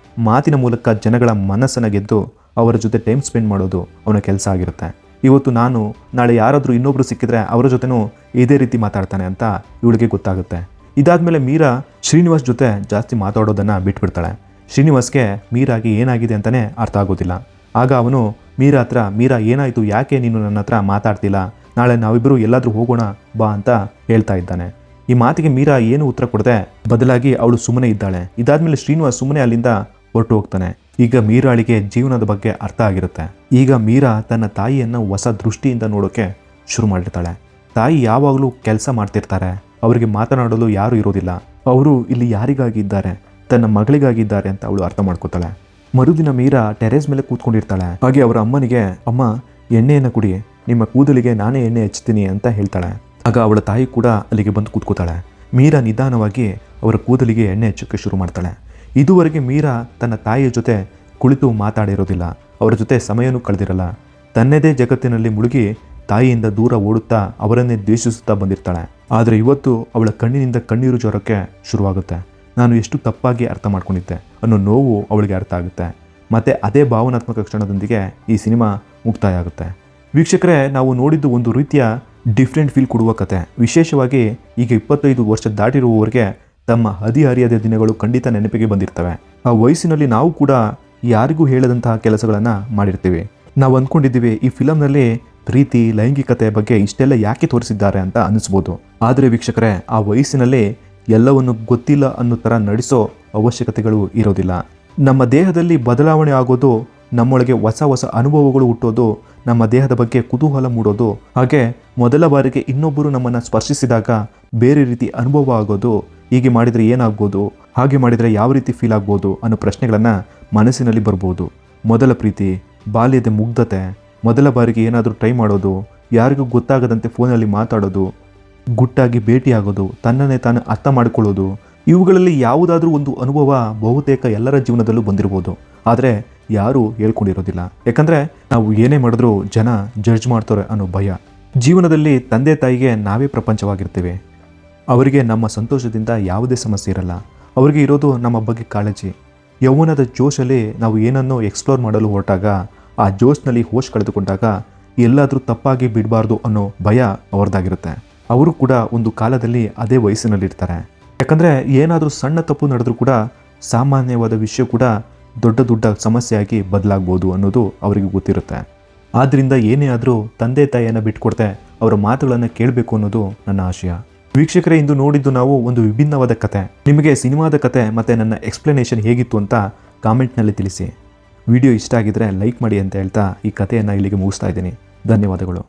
ಮಾತಿನ ಮೂಲಕ ಜನಗಳ ಮನಸ್ಸನ್ನು ಗೆದ್ದು ಅವರ ಜೊತೆ ಟೈಮ್ ಸ್ಪೆಂಡ್ ಮಾಡೋದು ಅವನ ಕೆಲಸ ಆಗಿರುತ್ತೆ. ಇವತ್ತು ನಾನು, ನಾಳೆ ಯಾರಾದರೂ ಇನ್ನೊಬ್ರು ಸಿಕ್ಕಿದ್ರೆ ಅವರ ಜೊತೆನೂ ಇದೇ ರೀತಿ ಮಾತಾಡ್ತಾನೆ ಅಂತ ಇವಳಿಗೆ ಗೊತ್ತಾಗುತ್ತೆ. ಇದಾದಮೇಲೆ ಮೀರಾ ಶ್ರೀನಿವಾಸ್ ಜೊತೆ ಜಾಸ್ತಿ ಮಾತಾಡೋದನ್ನು ಬಿಟ್ಬಿಡ್ತಾಳೆ. ಶ್ರೀನಿವಾಸ್ಗೆ ಮೀರಾಗೆ ಏನಾಗಿದೆ ಅಂತಲೇ ಅರ್ಥ ಆಗೋದಿಲ್ಲ. ಆಗ ಅವನು ಮೀರಾ ಹತ್ರ, ಮೀರಾ ಏನಾಯಿತು, ಯಾಕೆ ನೀನು ನನ್ನ ಹತ್ರ ಮಾತಾಡ್ತಿಲ್ಲ, ನಾಳೆ ನಾವಿಬ್ಬರು ಎಲ್ಲಾದರೂ ಹೋಗೋಣ ಬಾ ಅಂತ ಹೇಳ್ತಾ ಇದ್ದಾನೆ. ಈ ಮಾತಿಗೆ ಮೀರಾ ಏನು ಉತ್ತರ ಕೊಡದೆ ಬದಲಾಗಿ ಅವಳು ಸುಮ್ಮನೆ ಇದ್ದಾಳೆ. ಇದಾದಮೇಲೆ ಶ್ರೀನಿವಾಸ್ ಸುಮ್ಮನೆ ಅಲ್ಲಿಂದ ಹೊರಟು ಹೋಗ್ತಾನೆ. ಈಗ ಮೀರಾಳಿಗೆ ಜೀವನದ ಬಗ್ಗೆ ಅರ್ಥ ಆಗಿರುತ್ತೆ. ಈಗ ಮೀರಾ ತನ್ನ ತಾಯಿಯನ್ನು ಹೊಸ ದೃಷ್ಟಿಯಿಂದ ನೋಡೋಕ್ಕೆ ಶುರು ಮಾಡಿರ್ತಾಳೆ. ತಾಯಿ ಯಾವಾಗಲೂ ಕೆಲಸ ಮಾಡ್ತಿರ್ತಾರೆ, ಅವರಿಗೆ ಮಾತನಾಡಲು ಯಾರೂ ಇರೋದಿಲ್ಲ, ಅವರು ಇಲ್ಲಿ ಯಾರಿಗಾಗಿ ಇದ್ದಾರೆ, ತನ್ನ ಮಗಳಿಗಾಗಿದ್ದಾರೆ ಅಂತ ಅವಳು ಅರ್ಥ ಮಾಡ್ಕೋತಾಳೆ. ಮರುದಿನ ಮೀರಾ ಟೆರೇಸ್ ಮೇಲೆ ಕೂತ್ಕೊಂಡಿರ್ತಾಳೆ. ಹಾಗೆ ಅವರ ಅಮ್ಮನಿಗೆ, ಅಮ್ಮ ಎಣ್ಣೆಯನ್ನು ಕುಡಿ, ನಿಮ್ಮ ಕೂದಲಿಗೆ ನಾನೇ ಎಣ್ಣೆ ಹಚ್ತೀನಿ ಅಂತ ಹೇಳ್ತಾಳೆ. ಆಗ ಅವಳ ತಾಯಿ ಕೂಡ ಅಲ್ಲಿಗೆ ಬಂದು ಕೂತ್ಕೋತಾಳೆ. ಮೀರಾ ನಿಧಾನವಾಗಿ ಅವರ ಕೂದಲಿಗೆ ಎಣ್ಣೆ ಹಚ್ಚೋಕ್ಕೆ ಶುರು ಮಾಡ್ತಾಳೆ. ಇದುವರೆಗೆ ಮೀರಾ ತನ್ನ ತಾಯಿಯ ಜೊತೆ ಕುಳಿತು ಮಾತಾಡಿರೋದಿಲ್ಲ, ಅವರ ಜೊತೆ ಸಮಯನೂ ಕಳೆದಿರಲ್ಲ. ತನ್ನದೇ ಜಗತ್ತಿನಲ್ಲಿ ಮುಳುಗಿ ತಾಯಿಯಿಂದ ದೂರ ಓಡುತ್ತಾ ಅವರನ್ನೇ ದ್ವೇಷಿಸುತ್ತಾ ಬಂದಿರ್ತಾಳೆ. ಆದರೆ ಇವತ್ತು ಅವಳ ಕಣ್ಣಿನಿಂದ ಕಣ್ಣೀರು ಜೋರಕ್ಕೆ ಶುರುವಾಗುತ್ತೆ. ನಾನು ಎಷ್ಟು ತಪ್ಪಾಗಿ ಅರ್ಥ ಮಾಡ್ಕೊಂಡಿದ್ದೆ ಅನ್ನೋ ನೋವು ಅವಳಿಗೆ ಅರ್ಥ ಆಗುತ್ತೆ. ಮತ್ತು ಅದೇ ಭಾವನಾತ್ಮಕ ಕ್ಷಣದೊಂದಿಗೆ ಈ ಸಿನಿಮಾ ಮುಕ್ತಾಯ ಆಗುತ್ತೆ. ವೀಕ್ಷಕರೇ, ನಾವು ನೋಡಿದ್ದು ಒಂದು ರೀತಿಯ ಡಿಫ್ರೆಂಟ್ ಫೀಲ್ ಕೊಡುವ ಕತೆ. ವಿಶೇಷವಾಗಿ ಈಗ 25 ವರ್ಷ ದಾಟಿರುವವರಿಗೆ ತಮ್ಮ ಹದಿಹರಿಯದ ದಿನಗಳು ಖಂಡಿತ ನೆನಪಿಗೆ ಬಂದಿರ್ತವೆ. ಆ ವಯಸ್ಸಿನಲ್ಲಿ ನಾವು ಕೂಡ ಯಾರಿಗೂ ಹೇಳದಂತಹ ಕೆಲಸಗಳನ್ನು ಮಾಡಿರ್ತೀವಿ. ನಾವು ಅಂದ್ಕೊಂಡಿದ್ದೀವಿ ಈ ಫಿಲಮ್ನಲ್ಲಿ ಪ್ರೀತಿ, ಲೈಂಗಿಕತೆ ಬಗ್ಗೆ ಇಷ್ಟೆಲ್ಲ ಯಾಕೆ ತೋರಿಸಿದ್ದಾರೆ ಅಂತ ಅನ್ನಿಸ್ಬೋದು. ಆದರೆ ವೀಕ್ಷಕರೇ, ಆ ವಯಸ್ಸಿನಲ್ಲಿ ಎಲ್ಲವನ್ನು ಗೊತ್ತಿಲ್ಲ ಅನ್ನೋ ಥರ ನಡೆಸೋ ಅವಶ್ಯಕತೆಗಳು ಇರೋದಿಲ್ಲ. ನಮ್ಮ ದೇಹದಲ್ಲಿ ಬದಲಾವಣೆ ಆಗೋದು, ನಮ್ಮೊಳಗೆ ಹೊಸ ಹೊಸ ಅನುಭವಗಳು ಹುಟ್ಟೋದು, ನಮ್ಮ ದೇಹದ ಬಗ್ಗೆ ಕುತೂಹಲ ಮೂಡೋದು, ಹಾಗೆ ಮೊದಲ ಬಾರಿಗೆ ಇನ್ನೊಬ್ಬರು ನಮ್ಮನ್ನು ಸ್ಪರ್ಶಿಸಿದಾಗ ಬೇರೆ ರೀತಿ ಅನುಭವ ಆಗೋದು, ಹೀಗೆ ಮಾಡಿದರೆ ಏನಾಗ್ಬೋದು, ಹಾಗೆ ಮಾಡಿದರೆ ಯಾವ ರೀತಿ ಫೀಲ್ ಆಗ್ಬೋದು ಅನ್ನೋ ಪ್ರಶ್ನೆಗಳನ್ನು ಮನಸ್ಸಿನಲ್ಲಿ ಬರ್ಬೋದು. ಮೊದಲ ಪ್ರೀತಿ, ಬಾಲ್ಯದ ಮುಗ್ಧತೆ, ಮೊದಲ ಬಾರಿಗೆ ಏನಾದರೂ ಟ್ರೈ ಮಾಡೋದು, ಯಾರಿಗೂ ಗೊತ್ತಾಗದಂತೆ ಫೋನಲ್ಲಿ ಮಾತಾಡೋದು, ಗುಟ್ಟಾಗಿ ಭೇಟಿಯಾಗೋದು, ತನ್ನನ್ನೇ ತಾನು ಅರ್ಥ ಮಾಡಿಕೊಳ್ಳೋದು, ಇವುಗಳಲ್ಲಿ ಯಾವುದಾದ್ರೂ ಒಂದು ಅನುಭವ ಬಹುತೇಕ ಎಲ್ಲರ ಜೀವನದಲ್ಲೂ ಬಂದಿರ್ಬೋದು. ಆದರೆ ಯಾರೂ ಹೇಳ್ಕೊಂಡಿರೋದಿಲ್ಲ. ಯಾಕಂದರೆ ನಾವು ಏನೇ ಮಾಡಿದ್ರೂ ಜನ ಜಡ್ಜ್ ಮಾಡ್ತಾರೆ ಅನ್ನೋ ಭಯ. ಜೀವನದಲ್ಲಿ ತಂದೆ ತಾಯಿಗೆ ನಾವೇ ಪ್ರಪಂಚವಾಗಿರ್ತೀವಿ. ಅವರಿಗೆ ನಮ್ಮ ಸಂತೋಷದಿಂದ ಯಾವುದೇ ಸಮಸ್ಯೆ ಇರಲ್ಲ. ಅವರಿಗೆ ಇರೋದು ನಮ್ಮ ಬಗ್ಗೆ ಕಾಳಜಿ. ಯೌವನದ ಜೋಶಲ್ಲಿ ನಾವು ಏನನ್ನೋ ಎಕ್ಸ್ಪ್ಲೋರ್ ಮಾಡಲು ಹೊರಟಾಗ, ಆ ಜೋಶ್ನಲ್ಲಿ ಹೋಶ್ ಕಳೆದುಕೊಂಡಾಗ ಎಲ್ಲಾದರೂ ತಪ್ಪಾಗಿ ಬಿಡಬಾರ್ದು ಅನ್ನೋ ಭಯ ಅವ್ರದ್ದಾಗಿರುತ್ತೆ. ಅವರು ಕೂಡ ಒಂದು ಕಾಲದಲ್ಲಿ ಅದೇ ವಯಸ್ಸಿನಲ್ಲಿರ್ತಾರೆ. ಯಾಕಂದರೆ ಏನಾದರೂ ಸಣ್ಣ ತಪ್ಪು ನಡೆದರೂ ಕೂಡ ಸಾಮಾನ್ಯವಾದ ವಿಷಯ ಕೂಡ ದೊಡ್ಡ ದೊಡ್ಡ ಸಮಸ್ಯೆಯಾಗಿ ಬದಲಾಗ್ಬೋದು ಅನ್ನೋದು ಅವರಿಗೆ ಗೊತ್ತಿರುತ್ತೆ. ಆದ್ದರಿಂದ ಏನೇ ಆದರೂ ತಂದೆ ತಾಯಿಯನ್ನು ಬಿಟ್ಕೊಡ್ತೆ ಅವರ ಮಾತುಗಳನ್ನು ಕೇಳಬೇಕು ಅನ್ನೋದು ನನ್ನ ಆಶಯ. ವೀಕ್ಷಕರೇ, ಇಂದು ನೋಡಿದ್ದು ನಾವು ಒಂದು ವಿಭಿನ್ನವಾದ ಕತೆ. ನಿಮಗೆ ಸಿನಿಮಾದ ಕತೆ ಮತ್ತು ನನ್ನ ಎಕ್ಸ್ಪ್ಲನೇಷನ್ ಹೇಗಿತ್ತು ಅಂತ ಕಾಮೆಂಟ್ನಲ್ಲಿ ತಿಳಿಸಿ. ವಿಡಿಯೋ ಇಷ್ಟ ಆಗಿದ್ರೆ ಲೈಕ್ ಮಾಡಿ ಅಂತ ಹೇಳ್ತಾ ಈ ಕಥೆಯನ್ನು ಇಲ್ಲಿಗೆ ಮುಗಿಸ್ತಾ ಇದ್ದೀನಿ. ಧನ್ಯವಾದಗಳು.